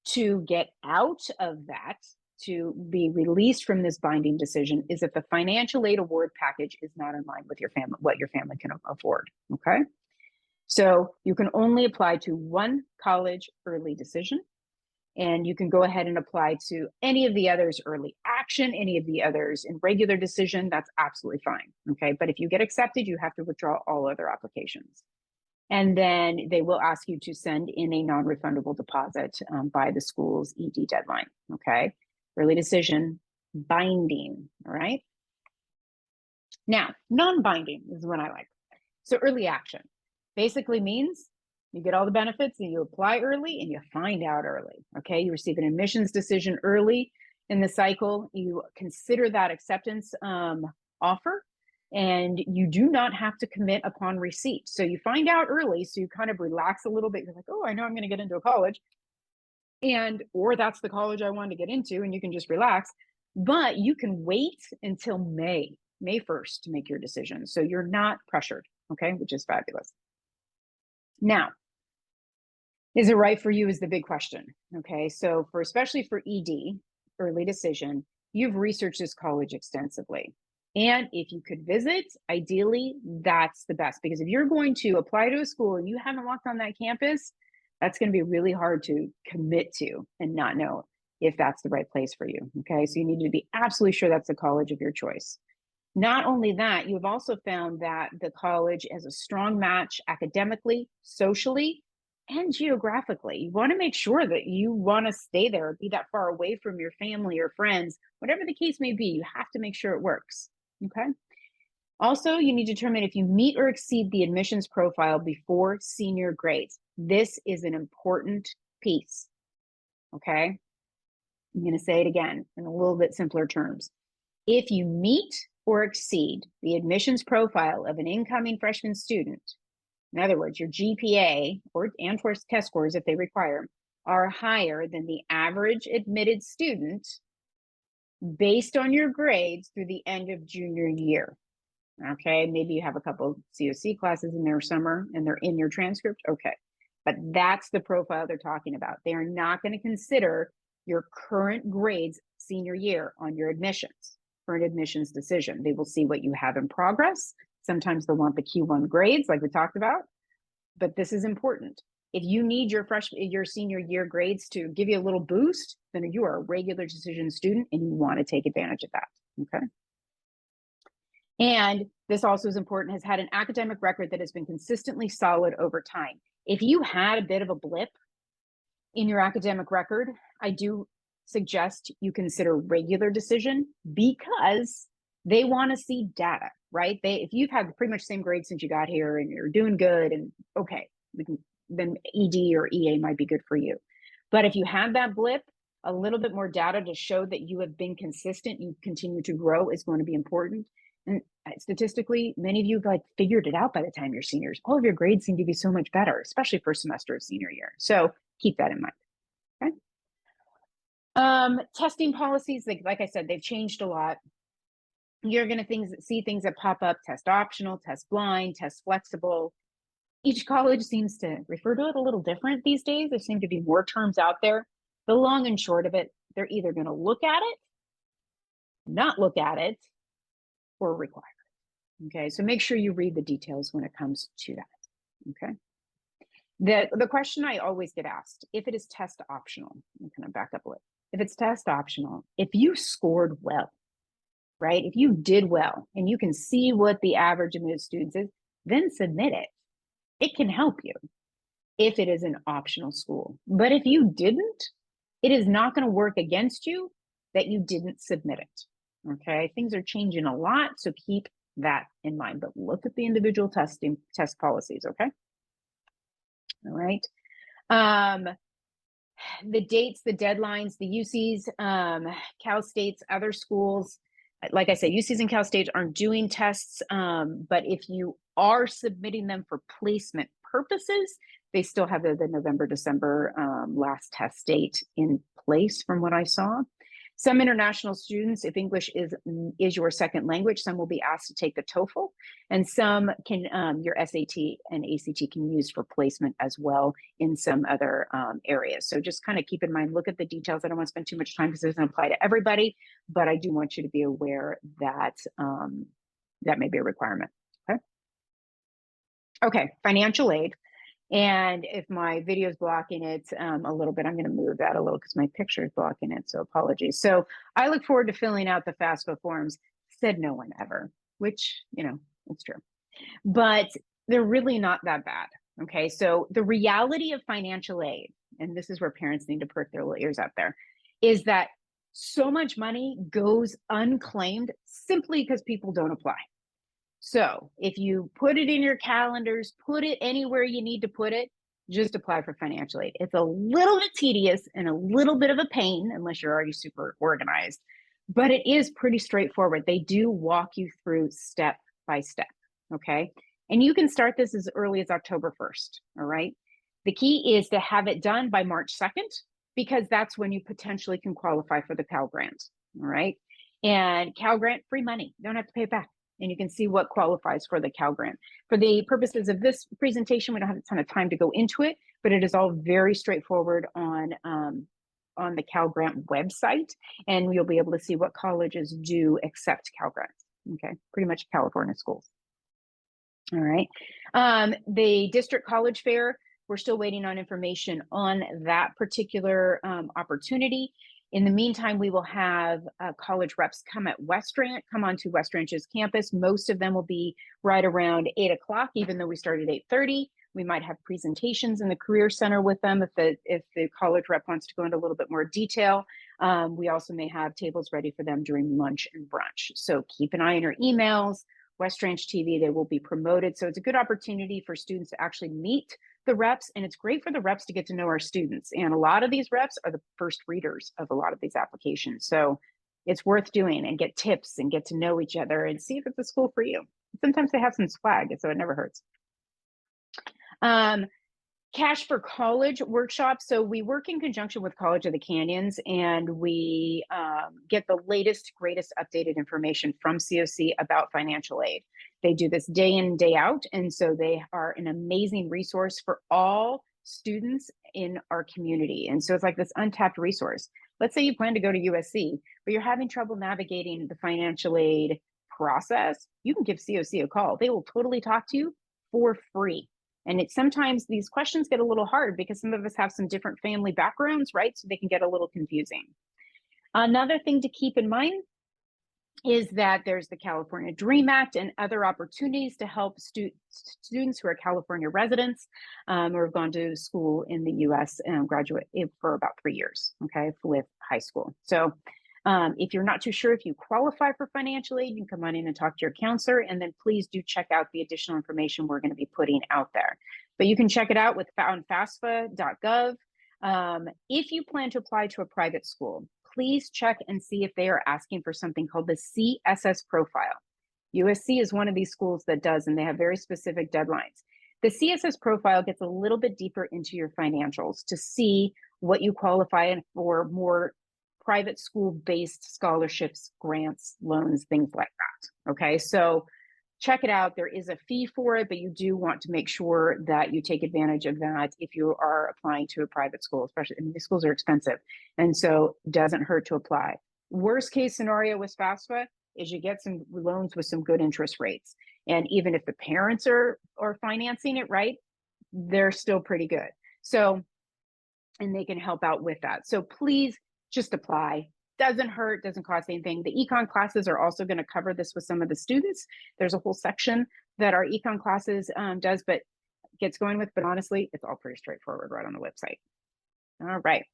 to get out of that, to be released from this binding decision, is if the financial aid award package is not in line with your family, what your family can afford, okay? So you can only apply to one college early decision, and you can go ahead and apply to any of the others early action, any of the others in regular decision. That's absolutely fine, okay? But if you get accepted, you have to withdraw all other applications. And then they will ask you to send in a non-refundable deposit by the school's ED deadline, okay? Early decision, binding, all right? Now, non-binding is what I like. So early action basically means you get all the benefits and you apply early and you find out early, okay? You receive an admissions decision early in the cycle. You consider that acceptance offer, and you do not have to commit upon receipt. So you find out early, so you kind of relax a little bit. You're like, oh, I know I'm going to get into a college, or that's the college I wanted to get into, and you can just relax. But you can wait until May 1st to make your decision. So you're not pressured, okay, which is fabulous. Now, is it right for you is the big question, okay? So especially for ED, early decision, you've researched this college extensively. And if you could visit, ideally, that's the best. Because if you're going to apply to a school and you haven't walked on that campus, that's going to be really hard to commit to and not know if that's the right place for you, okay? So you need to be absolutely sure that's the college of your choice. Not only that, you've also found that the college has a strong match academically, socially, and geographically. You want to make sure that you want to stay there, be that far away from your family or friends, whatever the case may be. You have to make sure it works, okay? Also, you need to determine if you meet or exceed the admissions profile before senior grades. This is an important piece, okay? I'm going to say it again in a little bit simpler terms. If you meet or exceed the admissions profile of an incoming freshman student, in other words, your GPA and test scores, if they require, are higher than the average admitted student based on your grades through the end of junior year. Okay, maybe you have a couple COC classes in their summer and they're in your transcript. Okay, but that's the profile they're talking about. They are not going to consider your current grades senior year on your admissions for an admissions decision. They will see what you have in progress. Sometimes they'll want the Q1 grades, like we talked about, but this is important. If you need your senior year grades to give you a little boost, then you are a regular decision student and you want to take advantage of that. Okay. And this also is important, has had an academic record that has been consistently solid over time. If you had a bit of a blip in your academic record, I do suggest you consider regular decision because they want to see data, right? If you've had pretty much the same grade since you got here and you're doing good, and okay, then ED or EA might be good for you. But if you have that blip, a little bit more data to show that you have been consistent, you continue to grow is going to be important. And statistically, many of you have figured it out by the time you're seniors. All of your grades seem to be so much better, especially first semester of senior year. So keep that in mind. Okay. Testing policies, like I said, they've changed a lot. You're going to see things that pop up: test optional, test blind, test flexible. Each college seems to refer to it a little different these days. There seem to be more terms out there. The long and short of it, they're either going to look at it, not look at it, or require it. Okay, so make sure you read the details when it comes to that. Okay. The question I always get asked, if it is test optional, I'm going to back up a little. If it's test optional, if you scored well, right? If you did well and you can see what the average of those students is, then submit it. It can help you if it is an optional school. But if you didn't, it is not going to work against you that you didn't submit it. Okay, things are changing a lot, so keep that in mind. But look at the individual test policies. Okay. All right. The dates, the deadlines, the UCs, Cal States, other schools. Like I said, UCs and Cal States aren't doing tests, but if you are submitting them for placement purposes, they still have the November, December last test date in place from what I saw. Some international students, if English is your second language, some will be asked to take the TOEFL, and some can, your SAT and ACT can use for placement as well in some other areas. So just kind of keep in mind, look at the details. I don't want to spend too much time because it doesn't apply to everybody, but I do want you to be aware that that may be a requirement. Okay. Okay, financial aid. And if my video is blocking it a little bit, I'm going to move that a little because my picture is blocking it. So apologies. So I look forward to filling out the FAFSA forms. Said no one ever, which, it's true. But they're really not that bad. Okay. So the reality of financial aid, and this is where parents need to perk their little ears up there, is that so much money goes unclaimed simply because people don't apply. So if you put it in your calendars, put it anywhere you need to put it, just apply for financial aid. It's a little bit tedious and a little bit of a pain unless you're already super organized, but it is pretty straightforward. They do walk you through step by step, okay? And you can start this as early as October 1st, all right? The key is to have it done by March 2nd, because that's when you potentially can qualify for the Cal Grant, all right? And Cal Grant, free money, you don't have to pay it back. And you can see what qualifies for the Cal Grant. For the purposes of this presentation, we don't have a ton of time to go into it, but it is all very straightforward on the Cal Grant website, and you'll be able to see what colleges do accept Cal Grants. Okay, pretty much California schools. All right. The district college fair, we're still waiting on information on that particular opportunity. In the meantime, we will have college reps come onto West Ranch's campus. Most of them will be right around 8 o'clock, even though we started at 8:30. We might have presentations in the Career Center with them if the college rep wants to go into a little bit more detail. We also may have tables ready for them during lunch and brunch. So keep an eye on your emails. West Ranch TV, they will be promoted. So it's a good opportunity for students to actually meet the reps, and it's great for the reps to get to know our students. And a lot of these reps are the first readers of a lot of these applications. So it's worth doing and get tips and get to know each other and see if it's a school for you. Sometimes they have some swag, so it never hurts. Cash for College workshop. So we work in conjunction with College of the Canyons, and we get the latest, greatest updated information from COC about financial aid. They do this day in and day out. And so they are an amazing resource for all students in our community. And so it's like this untapped resource. Let's say you plan to go to USC, but you're having trouble navigating the financial aid process. You can give COC a call. They will totally talk to you for free. And it's sometimes these questions get a little hard because some of us have some different family backgrounds, right? So they can get a little confusing. Another thing to keep in mind is that there's the California Dream Act and other opportunities to help students who are California residents or have gone to school in the US and graduate for about 3 years, okay, with high school. So if you're not too sure if you qualify for financial aid, you can come on in and talk to your counselor, and then please do check out the additional information we're going to be putting out there. But you can check it out on FAFSA.gov. If you plan to apply to a private school, please check and see if they are asking for something called the CSS profile. USC is one of these schools that does, and they have very specific deadlines. The CSS profile gets a little bit deeper into your financials to see what you qualify for, more private school-based scholarships, grants, loans, things like that. Okay, so check it out. There is a fee for it, but you do want to make sure that you take advantage of that if you are applying to a private school, especially, I mean, these schools are expensive. And so it doesn't hurt to apply. Worst case scenario with FAFSA is you get some loans with some good interest rates. And even if the parents are financing it, right, they're still pretty good. So, and they can help out with that. So please just apply. Doesn't hurt, doesn't cost anything. The econ classes are also going to cover this with some of the students. There's a whole section that our econ classes does, but gets going with, but honestly, it's all pretty straightforward right on the website. All right.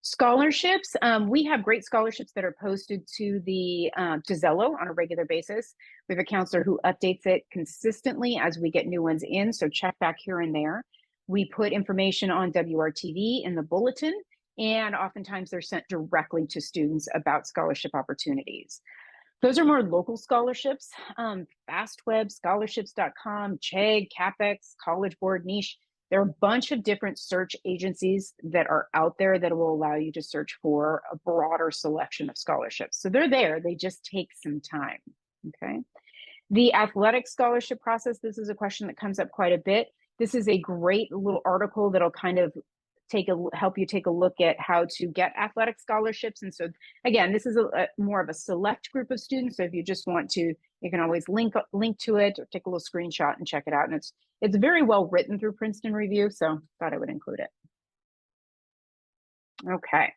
Scholarships, we have great scholarships that are posted to the to Zello on a regular basis. We have a counselor who updates it consistently as we get new ones in, so check back here and there. We put information on WRTV in the bulletin, and oftentimes they're sent directly to students about scholarship opportunities. Those are more local scholarships, FastWeb, scholarships.com, CHEG, CAPEX, College Board, Niche. There are a bunch of different search agencies that are out there that will allow you to search for a broader selection of scholarships. So they're there, they just take some time, okay? The athletic scholarship process, this is a question that comes up quite a bit. This is a great little article that'll kind of help you take a look at how to get athletic scholarships. And so again, this is more of a select group of students. So if you just want to, you can always link to it or take a little screenshot and check it out. And it's very well written through Princeton Review, so thought I would include it. Okay.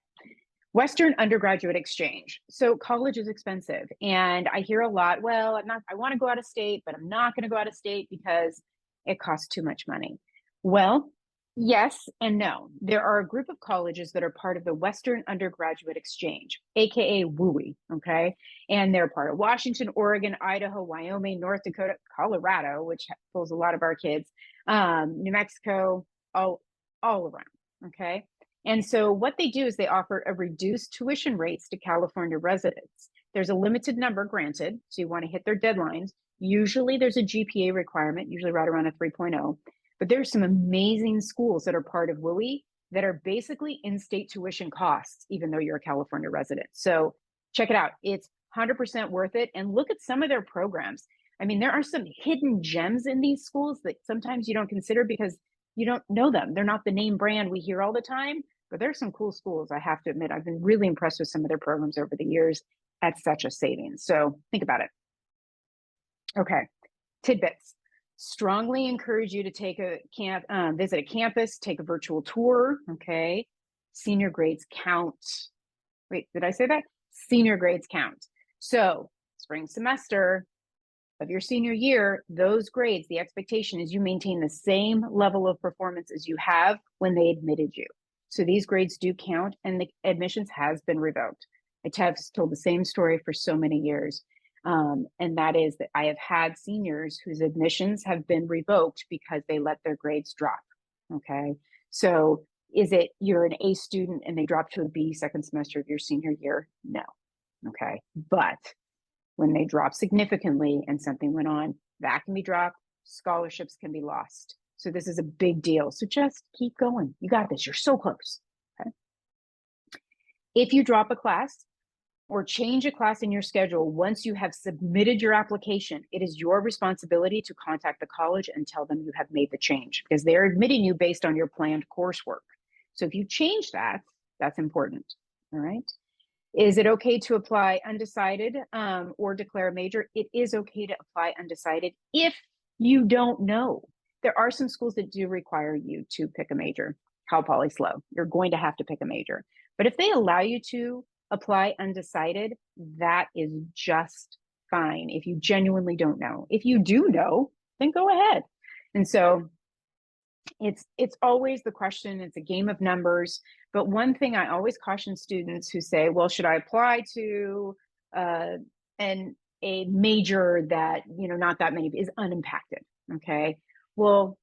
Western undergraduate exchange. So college is expensive, and I hear a lot, well, I want to go out of state, but I'm not going to go out of state because it costs too much money. Well, yes and no. There are a group of colleges that are part of the Western Undergraduate Exchange, aka WUI, okay? And they're part of Washington, Oregon, Idaho, Wyoming, North Dakota, Colorado, which pulls a lot of our kids, New Mexico, all around, okay? And so what they do is they offer a reduced tuition rates to California residents. There's a limited number granted, so you want to hit their deadlines. Usually there's a GPA requirement, usually right around a 3.0. But there's some amazing schools that are part of WUI that are basically in-state tuition costs, even though you're a California resident. So check it out. It's 100% worth it. And look at some of their programs. I mean, there are some hidden gems in these schools that sometimes you don't consider because you don't know them. They're not the name brand we hear all the time, but there's some cool schools, I have to admit. I've been really impressed with some of their programs over the years at such a savings. So think about it. Okay, tidbits. Strongly encourage you to take visit a campus, take a virtual tour, okay? Senior grades count. Wait, did I say that? Senior grades count. So spring semester of your senior year, those grades, the expectation is you maintain the same level of performance as you have when they admitted you. So these grades do count, and the admissions has been revoked. I've told the same story for so many years. And that is that I have had seniors whose admissions have been revoked because they let their grades drop. Okay. So is it you're an A student and they drop to a B second semester of your senior year? No. Okay. But when they drop significantly and something went on, that can be dropped. Scholarships can be lost. So this is a big deal. So just keep going. You got this. You're so close. Okay. If you drop a class, or change a class in your schedule once you have submitted your application, it is your responsibility to contact the college and tell them you have made the change, because they're admitting you based on your planned coursework. So if you change that, that's important. All right. Is it okay to apply undecided or declare a major? It is okay to apply undecided if you don't know. There are some schools that do require you to pick a major. Cal Poly SLO, you're going to have to pick a major. But if they allow you to apply undecided, that is just fine if you genuinely don't know. If you do know, then go ahead. And so it's always the question, it's a game of numbers. But one thing I always caution students who say, well, should I apply to a major that, not that many is unimpacted? Okay. Well,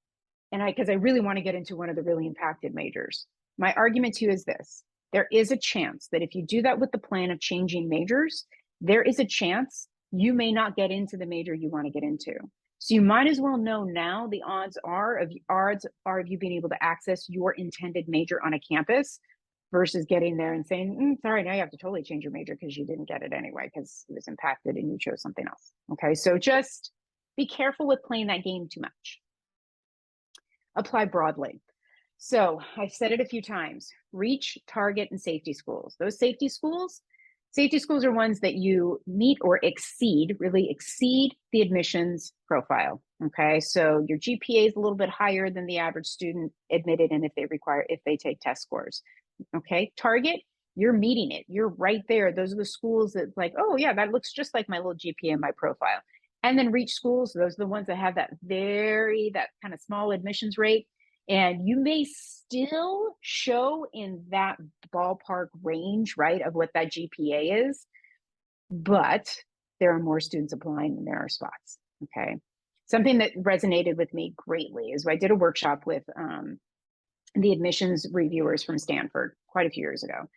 because I really want to get into one of the really impacted majors. My argument to you is this: there is a chance that if you do that with the plan of changing majors, there is a chance you may not get into the major you want to get into. So you might as well know now the odds are of you being able to access your intended major on a campus versus getting there and saying, sorry, now you have to totally change your major because you didn't get it anyway because it was impacted and you chose something else. Okay, so just be careful with playing that game too much. Apply broadly. So I've said it a few times: reach, target, and safety schools. Those safety schools are ones that you meet or really exceed the admissions profile. Okay, so your GPA is a little bit higher than the average student admitted, and if they take test scores. Okay, target, you're meeting it. You're right there. Those are the schools that like, oh yeah, that looks just like my little GPA in my profile. And then reach schools, those are the ones that have that kind of small admissions rate. And you may still show in that ballpark range, right, of what that GPA is, but there are more students applying than there are spots. Okay. Something that resonated with me greatly is I did a workshop with the admissions reviewers from Stanford quite a few years ago.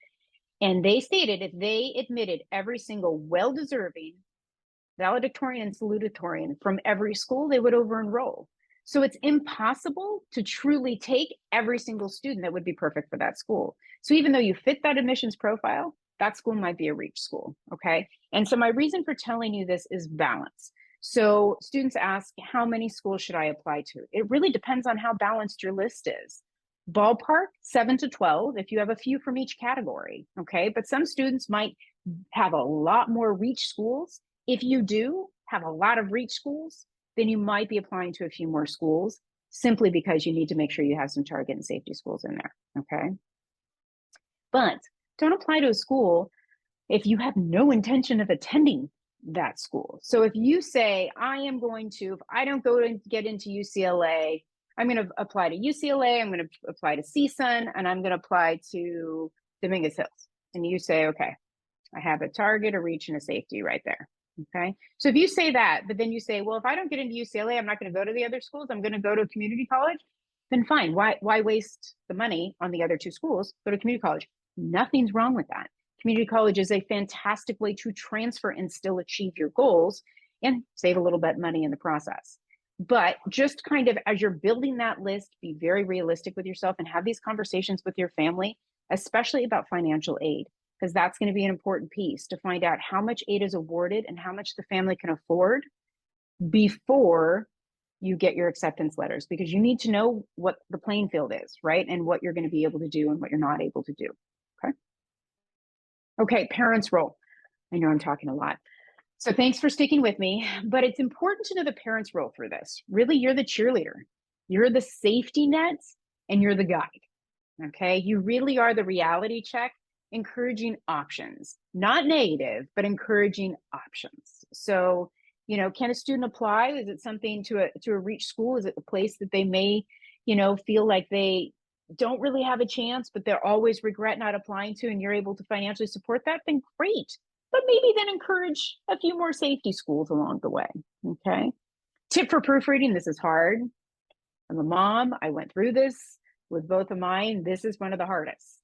And they stated if they admitted every single well-deserving valedictorian and salutatorian from every school, they would over-enroll. So it's impossible to truly take every single student that would be perfect for that school. So even though you fit that admissions profile, that school might be a reach school, okay? And so my reason for telling you this is balance. So students ask, how many schools should I apply to? It really depends on how balanced your list is. Ballpark, 7 to 12, if you have a few from each category, okay? But some students might have a lot more reach schools. If you do have a lot of reach schools, then you might be applying to a few more schools simply because you need to make sure you have some target and safety schools in there, okay? But don't apply to a school if you have no intention of attending that school. So if you say, if I don't go and get into UCLA, I'm going to apply to UCLA, I'm going to apply to CSUN, and I'm going to apply to Dominguez Hills. And you say, okay, I have a target, a reach, and a safety right there. Okay. So if you say that, but then you say, well, if I don't get into UCLA, I'm not going to go to the other schools, I'm going to go to a community college, then fine. Why waste the money on the other two schools? Go to community college. Nothing's wrong with that. Community college is a fantastic way to transfer and still achieve your goals and save a little bit of money in the process. But just kind of as you're building that list, be very realistic with yourself and have these conversations with your family, especially about financial aid, because that's going to be an important piece to find out how much aid is awarded and how much the family can afford before you get your acceptance letters, because you need to know what the playing field is, right? And what you're going to be able to do and what you're not able to do. Okay. Okay, parents' role. I know I'm talking a lot. So thanks for sticking with me, but it's important to know the parents' role through this. Really, you're the cheerleader. You're the safety net and you're the guide. Okay, you really are the reality check, encouraging options, not negative, but encouraging options. So, can a student apply? Is it something to a reach school? Is it a place that they may, feel like they don't really have a chance, but they're always regret not applying to, and you're able to financially support that? Then great. But maybe then encourage a few more safety schools along the way. Okay. Tip for proofreading. This is hard. I'm a mom. I went through this with both of mine. This is one of the hardest.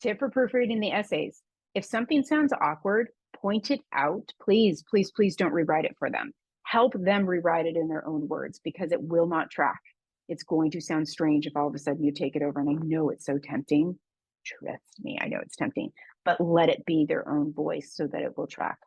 Tip for proofreading the essays. If something sounds awkward, point it out. Please, please, please don't rewrite it for them. Help them rewrite it in their own words, because it will not track. It's going to sound strange if all of a sudden you take it over. And I know it's so tempting. Trust me, I know it's tempting. but let it be their own voice so that it will track.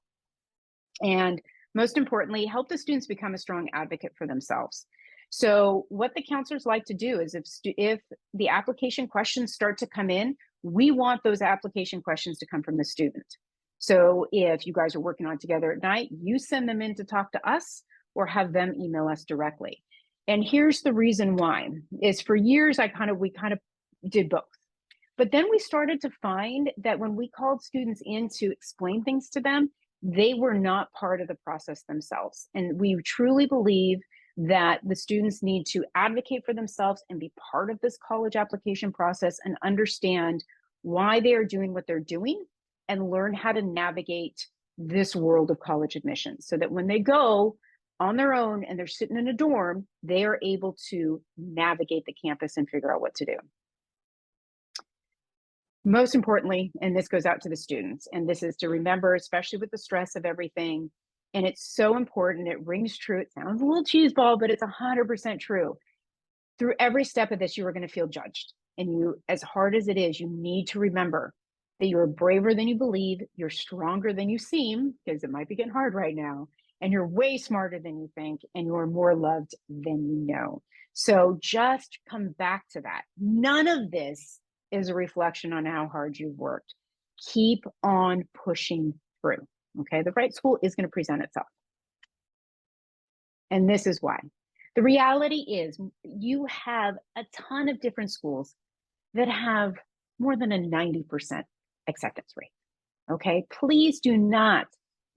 And most importantly, help the students become a strong advocate for themselves. So what the counselors like to do is if the application questions start to come in, we want those application questions to come from the student. So if you guys are working on it together at night, you send them in to talk to us or have them email us directly. And here's the reason why is for years, we kind of did both. But then we started to find that when we called students in to explain things to them, they were not part of the process themselves. And we truly believe that the students need to advocate for themselves and be part of this college application process and understand why they are doing what they're doing and learn how to navigate this world of college admissions so that when they go on their own and they're sitting in a dorm, they are able to navigate the campus and figure out what to do. Most importantly, and this goes out to the students, and this is to remember, especially with the stress of everything, and it's so important, it rings true, it sounds a little cheeseball, but it's 100% true. Through every step of this, you are going to feel judged. And you, as hard as it is, you need to remember that you're braver than you believe, you're stronger than you seem, because it might be getting hard right now, and you're way smarter than you think, and you're more loved than you know. So just come back to that. None of this is a reflection on how hard you've worked. Keep on pushing through, okay? The right school is going to present itself. And this is why. The reality is you have a ton of different schools that have more than a 90% acceptance rate, okay? Please do not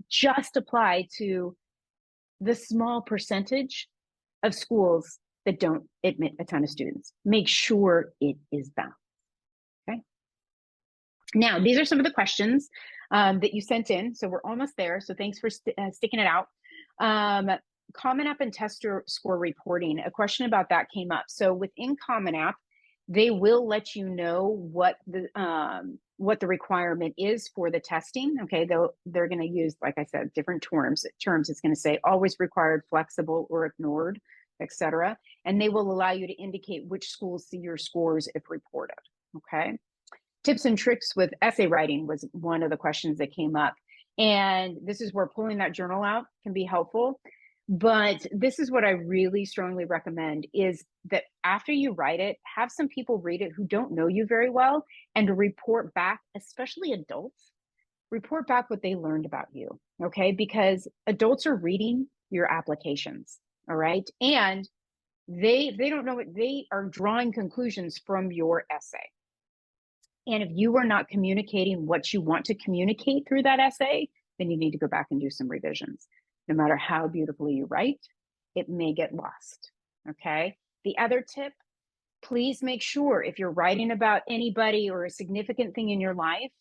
just apply to the small percentage of schools that don't admit a ton of students. Make sure it is balanced. Okay. Now, these are some of the questions that you sent in. So we're almost there. So thanks for sticking it out. Common App and test score reporting, a question about that came up. So within Common App, they will let you know what the requirement is for the testing. Okay, they're going to use, like I said, different terms. It's going to say always required, flexible, or ignored, etc. And they will allow you to indicate which schools see your scores if reported. Okay. Tips and tricks with essay writing was one of the questions that came up. And this is where pulling that journal out can be helpful. But this is what I really strongly recommend is that after you write it, have some people read it who don't know you very well and to report back, especially adults, report back what they learned about you, okay? Because adults are reading your applications, all right? And they don't know it, they are drawing conclusions from your essay. And if you are not communicating what you want to communicate through that essay, then you need to go back and do some revisions. No matter how beautifully you write, it may get lost, okay? The other tip, please make sure if you're writing about anybody or a significant thing in your life,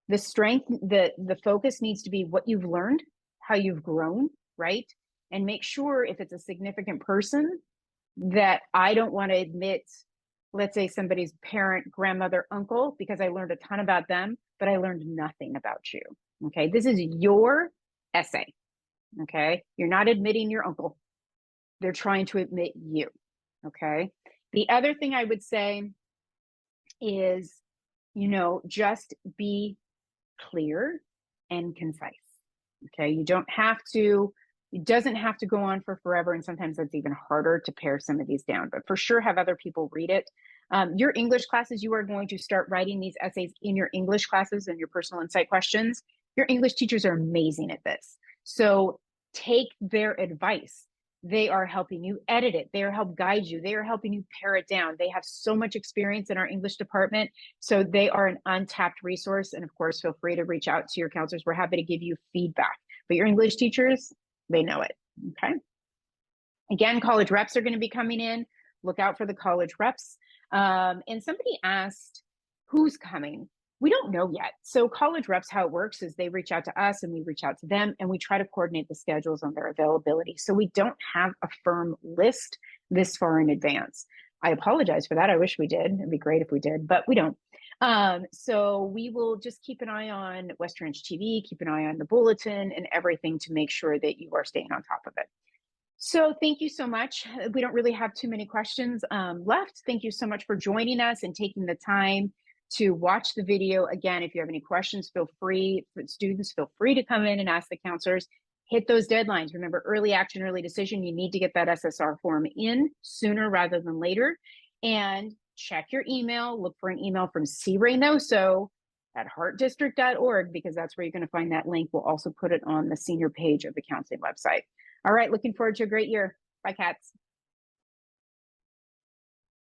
the strength, the focus needs to be what you've learned, how you've grown, right? And make sure if it's a significant person that I don't want to admit, let's say somebody's parent, grandmother, uncle, because I learned a ton about them, but I learned nothing about you, okay? This is your essay, okay? You're not admitting your uncle. They're trying to admit you, okay? The other thing I would say is, just be clear and concise, okay? You don't have to, it doesn't have to go on for forever, and sometimes it's even harder to pare some of these down, but for sure have other people read it. Your English classes, you are going to start writing these essays in your English classes and your personal insight questions. Your English teachers are amazing at this. So take their advice. They are helping you edit it. They are helping guide you. They are helping you pare it down. They have so much experience in our English department. So they are an untapped resource. And of course, feel free to reach out to your counselors. We're happy to give you feedback. But your English teachers, they know it, okay? Again, college reps are going to be coming in. Look out for the college reps. And somebody asked, who's coming? We don't know yet. So college reps, how it works is they reach out to us and we reach out to them and we try to coordinate the schedules on their availability. So we don't have a firm list this far in advance. I apologize for that. I wish we did. It'd be great if we did, but we don't. So we will just keep an eye on WRHS TV, keep an eye on the bulletin and everything to make sure that you are staying on top of it. So thank you so much. We don't really have too many questions left. Thank you so much for joining us and taking the time to watch the video. Again, if you have any questions, students feel free to come in and ask the counselors. Hit those deadlines. Remember, early action, early decision. You need to get that SSR form in sooner rather than later. And check your email. Look for an email from C. Reynoso at heartdistrict.org, because that's where you're going to find that link. We'll also put it on the senior page of the counseling website. All right, looking forward to a great year. Bye, Cats.